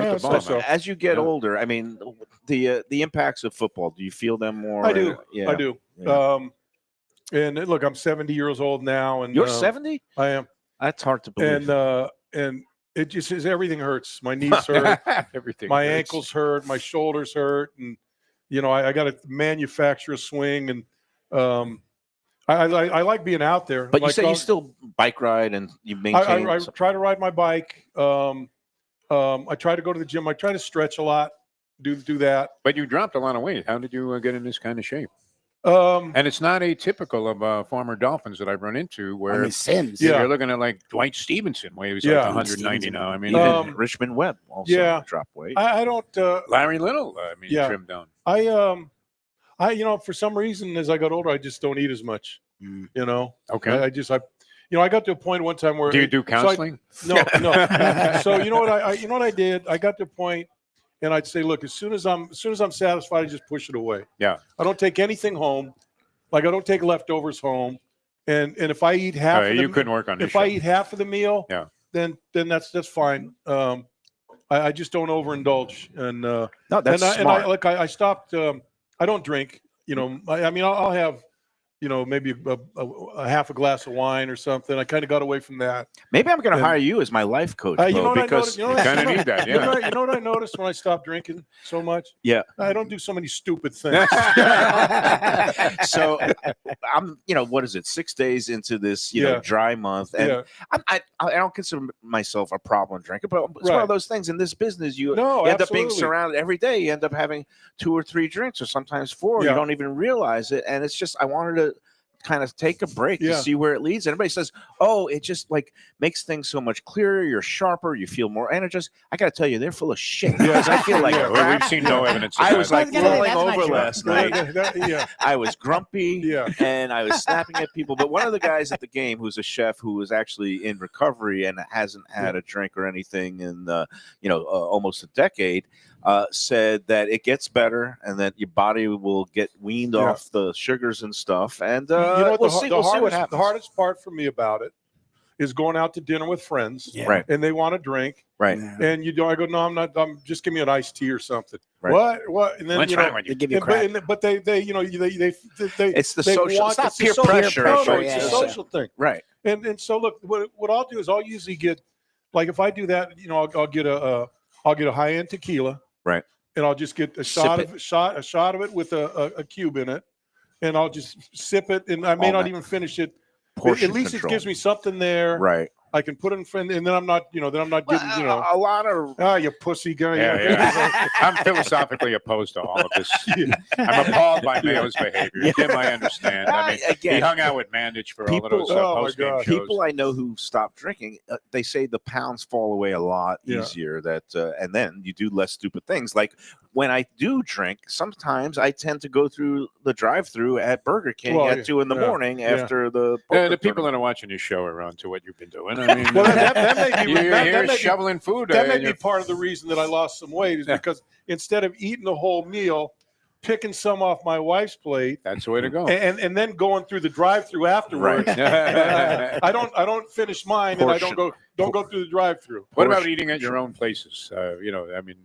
As you get older, I mean, the impacts of football, do you feel them more? I do. Yeah. I do. Yeah. And look, I'm 70 years old now, and you're 70. I am. That's hard to believe. And it just is, everything hurts. My knees hurt. Everything. My hurts. ankles hurt. My shoulders hurt, and I got to manufacture a swing, and I like being out there. But you say you still bike ride and you maintain. I try to ride my bike. I try to go to the gym. I try to stretch a lot. Do that. But you dropped a lot of weight. How did you get in this kind of shape? And it's not atypical of former Dolphins that I've run into where you're looking at like Dwight Stevenson, where he was like 190 now. I mean, even Richmond Webb also dropped weight. I don't. Larry Little, trimmed down. I for some reason, as I got older, I just don't eat as much. Okay. I got to a point one time where. Do you do counseling? No. So you know what I did? I got to a point. And I'd say, look, as soon as I'm satisfied, I just push it away. Yeah. I don't take anything home. Like I don't take leftovers home. And if I eat half, you couldn't work on. If I eat half of the meal, then that's fine. I just don't overindulge. And no, that's smart. I stopped. I don't drink. I'll have maybe a half a glass of wine or something. I kind of got away from that. Maybe I'm going to hire you as my life coach, Bo, because you kind of need that. Yeah. You know what I noticed when I stopped drinking so much? Yeah. I don't do so many stupid things. So I'm, what is it? 6 days into this, dry month, and I don't consider myself a problem drinker, but it's one of those things in this business. You end up being surrounded every day. You end up having 2 or 3 drinks, or sometimes 4. You don't even realize it, and it's just I wanted to kind of take a break to see where it leads. Everybody says, "Oh, it just like makes things so much clearer. You're sharper. You feel more energized." I got to tell you, they're full of shit. Because I feel like we've seen no evidence. I was like rolling that's over not true. last night. I was grumpy and I was snapping at people. But one of the guys at the game, who's a chef, who was actually in recovery and hasn't had a drink or anything in almost a decade, said that it gets better and that your body will get weaned off the sugars and stuff. And we'll see what happens. The hardest part for me about it is going out to dinner with friends, right? And they want to drink, right? And I go, no, I'm not. Just give me an iced tea or something. Right. What? And then what's wrong with you? They give you crap. But they it's the social. It's not peer pressure. No, it's a social thing, right? And so look, what I'll do is I'll usually get, like if I do that, I'll get a high end tequila. Right. And I'll just get a shot of it with a cube in it, and I'll just sip it, and I may not even finish it. Portion At least control. it gives me something there. Right. I can put it in front, and then I'm not getting, a lot of. Oh, you pussy guy. Yeah. I'm philosophically opposed to all of this. I'm appalled by Mayo's behavior. Tim, I understand. I mean, he hung out with Mandich for all of those post-game shows. People I know who stopped drinking, they say the pounds fall away a lot easier. And then you do less stupid things. Like when I do drink, sometimes I tend to go through the drive-through at Burger King at 2 in the morning after the. The people that are watching your show are on to what you've been doing. I mean, that may be you're here shoveling food. That may be part of the reason that I lost some weight is because instead of eating the whole meal, picking some off my wife's plate. That's the way to go. And then going through the drive-through afterwards. Right. I don't finish mine, and I don't go through the drive-through. What about eating at your own places? I mean,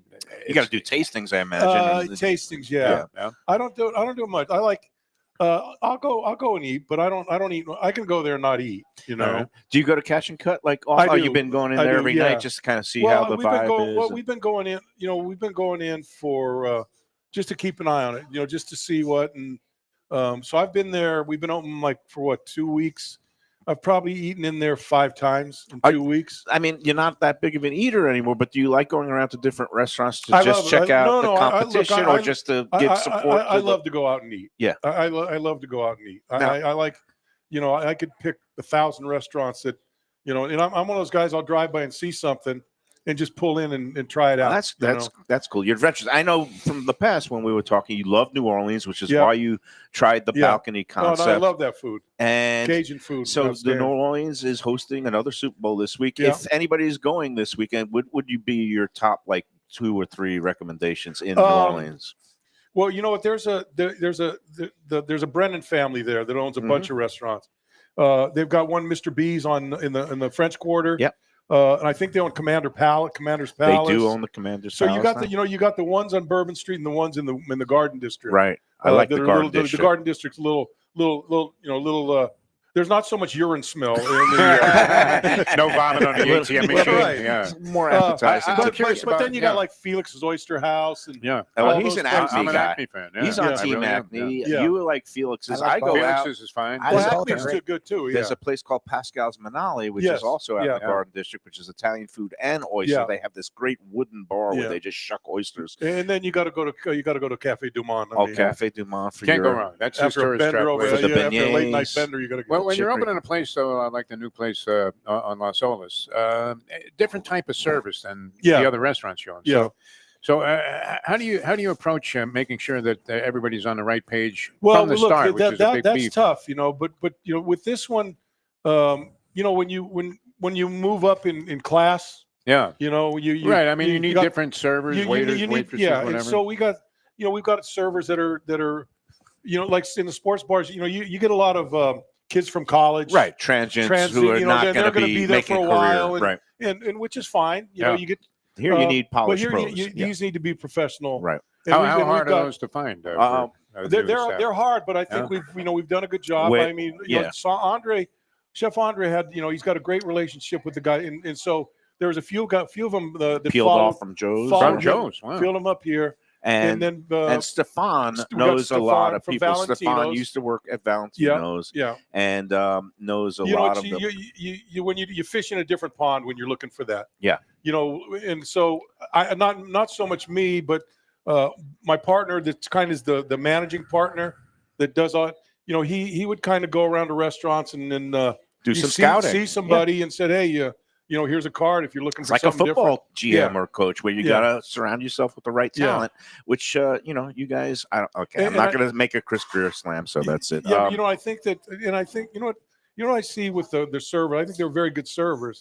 you got to do tastings, I imagine. Tastings, yeah. I don't do much. I like. I'll go and eat, but I don't eat. I can go there and not eat. Do you go to Catch and Cut? Like, you've been going in there every night just to kind of see how the vibe is. Well, we've been going in. We've been going in for just to keep an eye on it. Just to see what. And so I've been there. We've been open for 2 weeks. I've probably eaten in there 5 times in 2 weeks. I mean, you're not that big of an eater anymore, but do you like going around to different restaurants to check out the competition or just to give support? I love to go out and eat. Yeah. I love to go out and eat. I like, I could pick 1,000 restaurants that, and I'm one of those guys, I'll drive by and see something and just pull in and try it out. That's cool. You're adventurous. I know from the past when we were talking, you love New Orleans, which is why you tried the balcony concept. No, I love that food. And Cajun food. So the New Orleans is hosting another Super Bowl this week. Yeah. If anybody is going this weekend, would you be your top 2 or 3 recommendations in New Orleans? Well, you know what? There's a Brennan family there that owns a bunch of restaurants. They've got one Mr. B's in the French Quarter. Yep. And I think they own Commander's Palace. They do own the Commander's Palace. So you got the ones on Bourbon Street and the ones in the Garden District. Right. I like the Garden District. The Garden District's little. There's not so much urine smell. In the, no vomit on the ATM machine. Right. Yeah. More appetizing. But then you got Felix's Oyster House. And he's an Acme guy. Acme fan. Yeah. He's on Team Acme. You like Felix's. I go out. Felix's is fine. Acme's good too. Yeah. There's a place called Pascal's Manali, which is also out in the Garden District, which is Italian food and oyster. Yeah. They have this great wooden bar where they just shuck oysters. And then you got to go to Cafe Du Monde. Cafe Du Monde for can't go wrong. That's his tourist trap. After a late night bender, you got to go. Well, when you're opening a place, like the new place on Las Olas, different type of service than the other restaurants you own. So how do you approach making sure that everybody's on the right page from the start? Which is a big that's beef. tough, But with this one, when you move up in class, you right. I mean, you need different servers, waiters, waitresses, whatever. And so we've got servers that are like in the sports bars. You get a lot of kids from college, right? Transients who are not going to be there making for a career, while, right? And which is fine. You get here. You need polished pros. You need to be professional, right? How hard are those to find? They're hard, but I think we've done a good job. I mean, Chef Andre had, he's got a great relationship with the guy, and so there was a few of them that peeled off from Joe's. Wow. Peeled them up here. And then Stefan knows a lot of people. Stefan used to work at Valentino's, and knows a lot of them. When you fish in a different pond when you're looking for that. Yeah. And so not so much me, but my partner that's kind of the managing partner that does all. He would kind of go around to restaurants and then do some scouting. See somebody and said, hey, here's a card if you're looking for like something a football different. GM or coach where you got to surround yourself with the right talent, which, you guys, I'm not going to make a Chris Greer slam, so that's it. Yeah, I think that, and I think, what I see with the server, I think they're very good servers.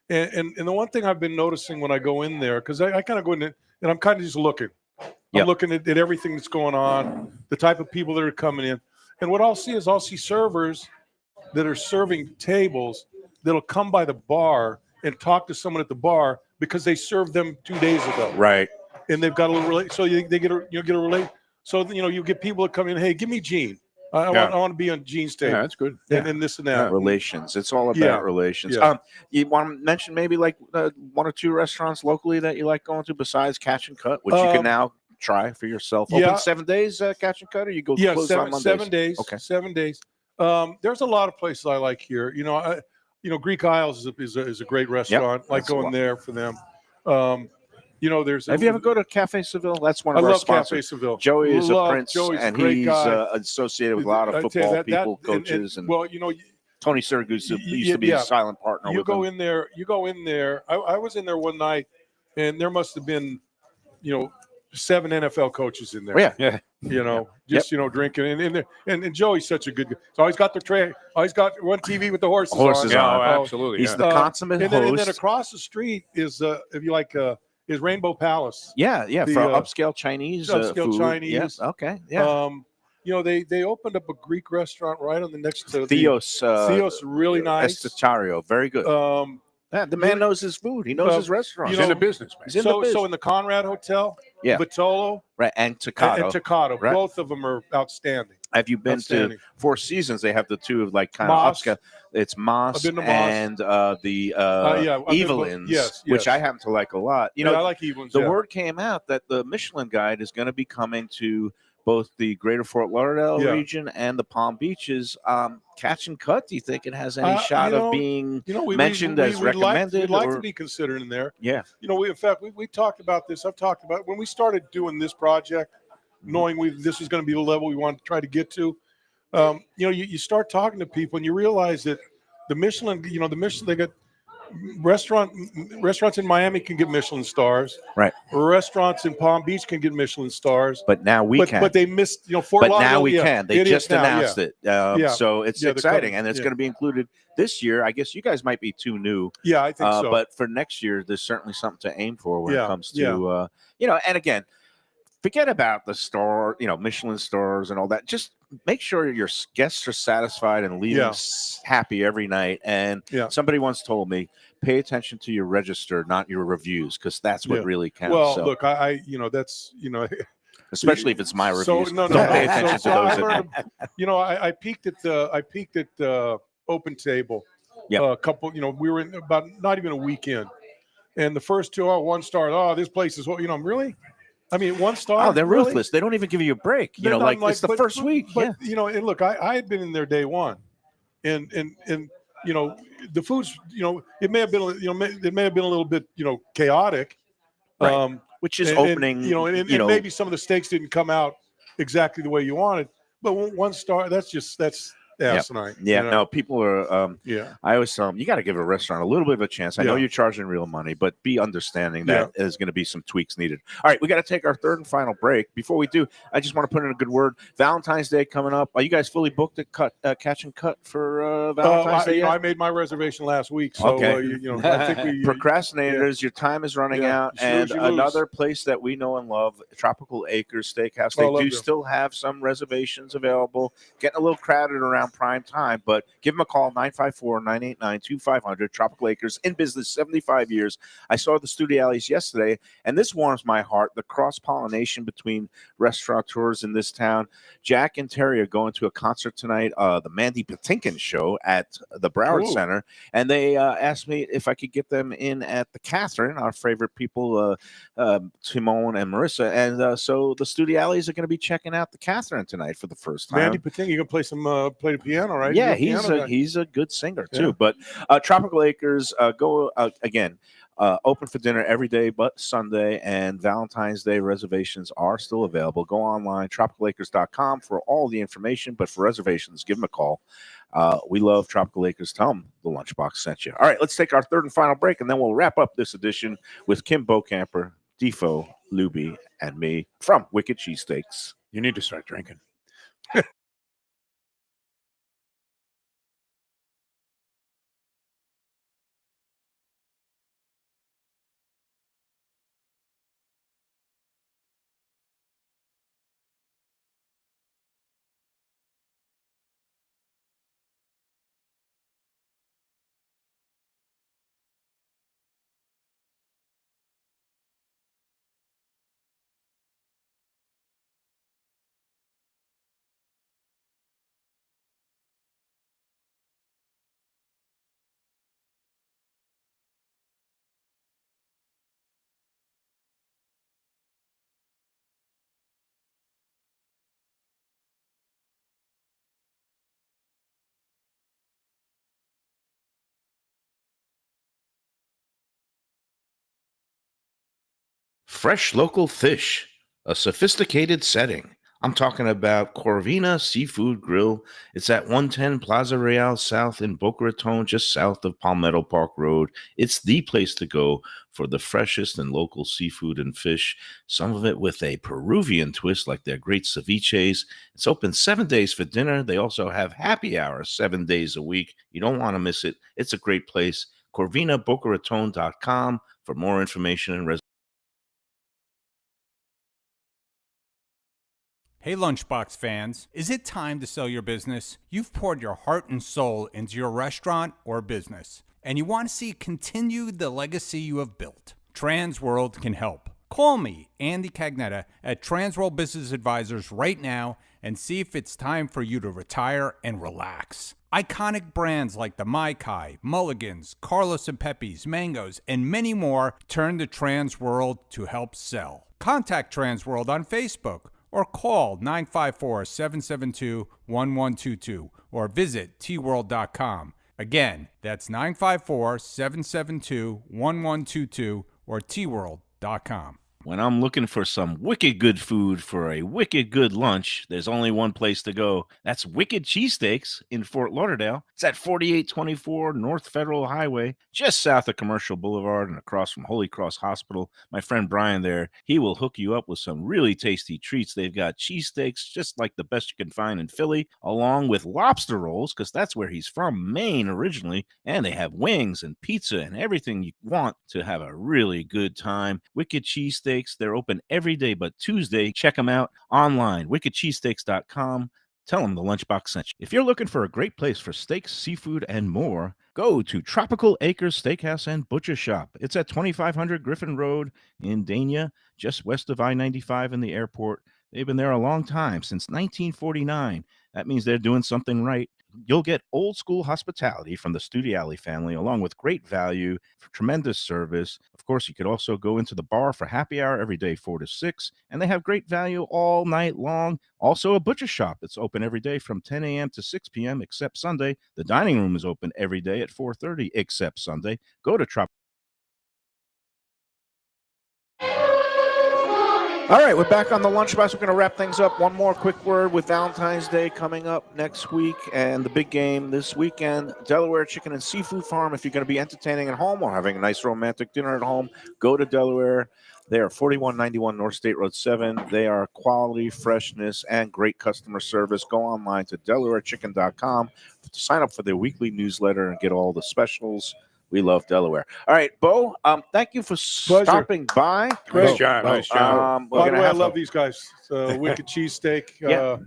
And the one thing I've been noticing when I go in there, because I kind of go in there, and I'm kind of just looking. I'm looking at everything that's going on, the type of people that are coming in. And what I'll see servers that are serving tables that'll come by the bar and talk to someone at the bar because they served them 2 days ago. Right. And they've got a little so they get a relate. So you get people that come in, hey, give me Gene. I want to be on Gene's table. Yeah, that's good. And this and that. Relations. It's all about relations. Yeah. You want to mention maybe like 1 or 2 restaurants locally that you like going to besides Catch and Cut, which you can now try for yourself. Open 7 days, Catch and Cut, or you go close on Mondays? 7 days. Okay. 7 days. There's a lot of places I like here. Greek Isles is a great restaurant. Like going there for them. There's. Have you ever go to Cafe Seville? That's one of our sponsors. Cafe Seville. Joey is a prince, and he's guy. Associated with a lot of football people, coaches, and Tony Sirgus used to be a silent partner. You go in there. I was in there one night, and there must have been, 7 NFL coaches in there. Yeah. Drinking and Joey's such a good guy. So he's got the tray. He's got one TV with the horses on. Yeah, absolutely. He's the consummate host. And then across the street is, if you like, is Rainbow Palace. Yeah, for upscale Chinese food. Chinese. Yes, okay, yeah. They opened up a Greek restaurant right on the next to Theos. Theos, really nice. Estetario, very good. The man knows his food. He knows his restaurant. He's in the business, man. So in the Conrad Hotel, Vitolo, right, and Toccato, right. Both of them are outstanding. Have you been to Four Seasons? They have the two of like kind of upscale. It's Moss and the Evelyn's, which I happen to like a lot. I like Evelyn's. The word came out that the Michelin Guide is going to be coming to both the greater Fort Lauderdale region and the Palm Beaches. Catch and Cut, do you think it has any shot of being mentioned as recommended? We'd like to be considered in there. Yeah. In fact, we talked about this. I've talked about when we started doing this project, knowing this was going to be the level we wanted to try to get to. You start talking to people and you realize that the Michelin, they got restaurants in Miami can get Michelin stars. Right. Restaurants in Palm Beach can get Michelin stars. But now we can. But they missed, Fort Lauderdale. But now we can. They just announced it. So So it's exciting. And it's going to be included this year. I guess you guys might be too new. Yeah, I think so. But for next year, there's certainly something to aim for when it comes to, and again, forget about the store, Michelin stars and all that. Just make sure your guests are satisfied and leaving happy every night. And somebody once told me, pay attention to your register, not your reviews, because that's what really counts. Well, look, that's especially if it's my reviews. Don't pay attention to those. I peeked at the Open Table. A couple. We were in about not even a weekend, and the first 2 1 star. This place is really. I mean, 1 star. Oh, they're ruthless. They don't even give you a break. It's the first week. But and look, I had been in there day one, and the food's it may have been it may have been a little bit chaotic, right. Which is opening. And maybe some of the steaks didn't come out exactly the way you wanted, but 1 star. That's asinine. No, people are. I always tell them you got to give a restaurant a little bit of a chance. I know you're charging real money, but be understanding that there's going to be some tweaks needed. All right, we got to take our third and final break. Before we do, I just want to put in a good word. Valentine's Day coming up. Are you guys fully booked at Catch and Cut for Valentine's Day? I made my reservation last week, so I think we procrastinators. Your time is running out, and another place that we know and love, Tropical Acres Steakhouse. They do still have some reservations available. Getting a little crowded around around prime time. But give them a call, 954-989-2500. Tropical Acres, in business 75 years. I saw the Studio Alleys yesterday, and this warms my heart. The cross-pollination between restaurateurs in this town. Jack and Terry are going to a concert tonight, the Mandy Patinkin show at the Broward Center, and they asked me if I could get them in at the Catherine, our favorite people, Timon and Marissa, and so the Studio Alleys are going to be checking out the Catherine tonight for the first time. Mandy Patinkin, you gonna play play the piano, right? Yeah, You're he's a good singer too. Yeah. But Tropical Acres, go again. Open for dinner every day but Sunday, and Valentine's Day reservations are still available. Go online, tropicalacres.com for all the information, but for reservations, give them a call. We love Tropical Acres. Tell them the Lunchbox sent you. All right, let's take our third and final break, and then we'll wrap up this edition with Kim Bocamper, Defo, Lubie, and me from Wicked Cheesesteaks. You need to start drinking. Fresh local fish, a sophisticated setting. I'm talking about Corvina Seafood Grill. It's at 110 Plaza Real South in Boca Raton, just south of Palmetto Park Road. It's the place to go for the freshest and local seafood and fish, some of it with a Peruvian twist like their great ceviches. It's open 7 days for dinner. They also have happy hours 7 days a week. You don't want to miss it. It's a great place. CorvinaBocaRaton.com for more information and Hey Lunchbox fans, is it time to sell your business? You've poured your heart and soul into your restaurant or business, and you want to see continue the legacy you have built. Transworld can help. Call me, Andy Cagnetta, at Transworld Business Advisors right now and see if it's time for you to retire and relax. Iconic brands like the Mai Kai, Mulligan's, Carlos and Pepe's, Mangoes, and many more turn to Transworld to help sell. Contact Transworld on Facebook or call 954-772-1122 or visit tworld.com. Again, that's 954-772-1122 or tworld.com. When I'm looking for some wicked good food for a wicked good lunch, there's only one place to go. That's Wicked Cheesesteaks in Fort Lauderdale. It's at 4824 North Federal Highway, just south of Commercial Boulevard and across from Holy Cross Hospital. My friend Brian there, he will hook you up with some really tasty treats. They've got cheesesteaks, just like the best you can find in Philly, along with lobster rolls, because that's where he's from, Maine originally. And they have wings and pizza and everything you want to have a really good time. Wicked Cheesesteaks. They're open every day but Tuesday. Check them out online, wickedcheesesteaks.com. Tell them the Lunchbox sent you. If you're looking for a great place for steaks, seafood, and more, go to Tropical Acres Steakhouse and Butcher Shop. It's at 2500 Griffin Road in Dania, just west of I-95 and the airport. They've been there a long time, since 1949. That means they're doing something right. You'll get old school hospitality from the Studio Alley family, along with great value, for tremendous service. Of course, you could also go into the bar for happy hour every day, 4 to 6, and they have great value all night long. Also, a butcher shop that's open every day from 10 a.m. to 6 p.m. except Sunday. The dining room is open every day at 4:30 except Sunday. Go to All right, we're back on the Lunchbox. We're going to wrap things up. One more quick word with Valentine's Day coming up next week and the big game this weekend. Delaware Chicken and Seafood Farm. If you're going to be entertaining at home or having a nice romantic dinner at home, go to Delaware. They are 4191 North State Road 7. They are quality, freshness, and great customer service. Go online to DelawareChicken.com to sign up for their weekly newsletter and get all the specials. We love Delaware. All right, Bo, thank you for stopping by. Great. Nice job. Nice job. By the way, I love these guys. Wicked Cheesesteak.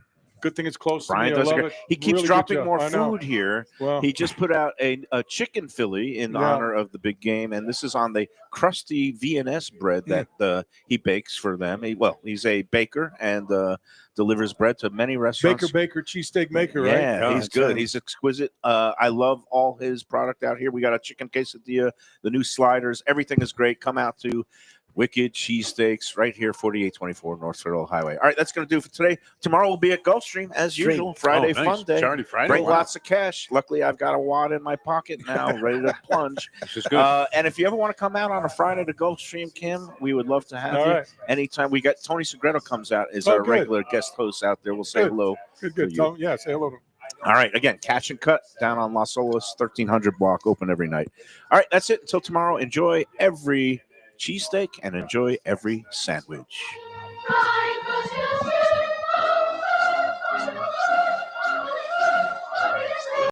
good thing it's close Brian to me. does I a love great. it. He keeps Really good dropping job. more I know. food here. Well, He just put out a chicken Philly in honor of the big game, and this is on the crusty V&S bread that he bakes for them. He's a baker and delivers bread to many restaurants. Baker, cheesesteak maker, right? Yeah, he's good. He's exquisite. I love all his product out here. We got a chicken quesadilla, the new sliders. Everything is great. Come out to Wicked Cheesesteaks right here, 4824 North Federal Highway. All right, that's going to do for today. Tomorrow will be at Gulfstream as usual. Friday, nice. fun day. It's already Friday. Bring Wow. lots of cash. Luckily, I've got a wad in my pocket now, ready to plunge. This is good. And if you ever want to come out on a Friday to Gulfstream, Kim, we would love to have All you. right. Anytime. We got Tony Segreto comes out as Oh, our good. regular guest host out there. We'll say Good. hello. Good. to you. Tell, yeah, say hello to him. All right. Again, Catch and Cut down on Las Olas, 1300 block, open every night. All right. That's it. Until tomorrow, enjoy every cheesesteak and enjoy every sandwich. Bye.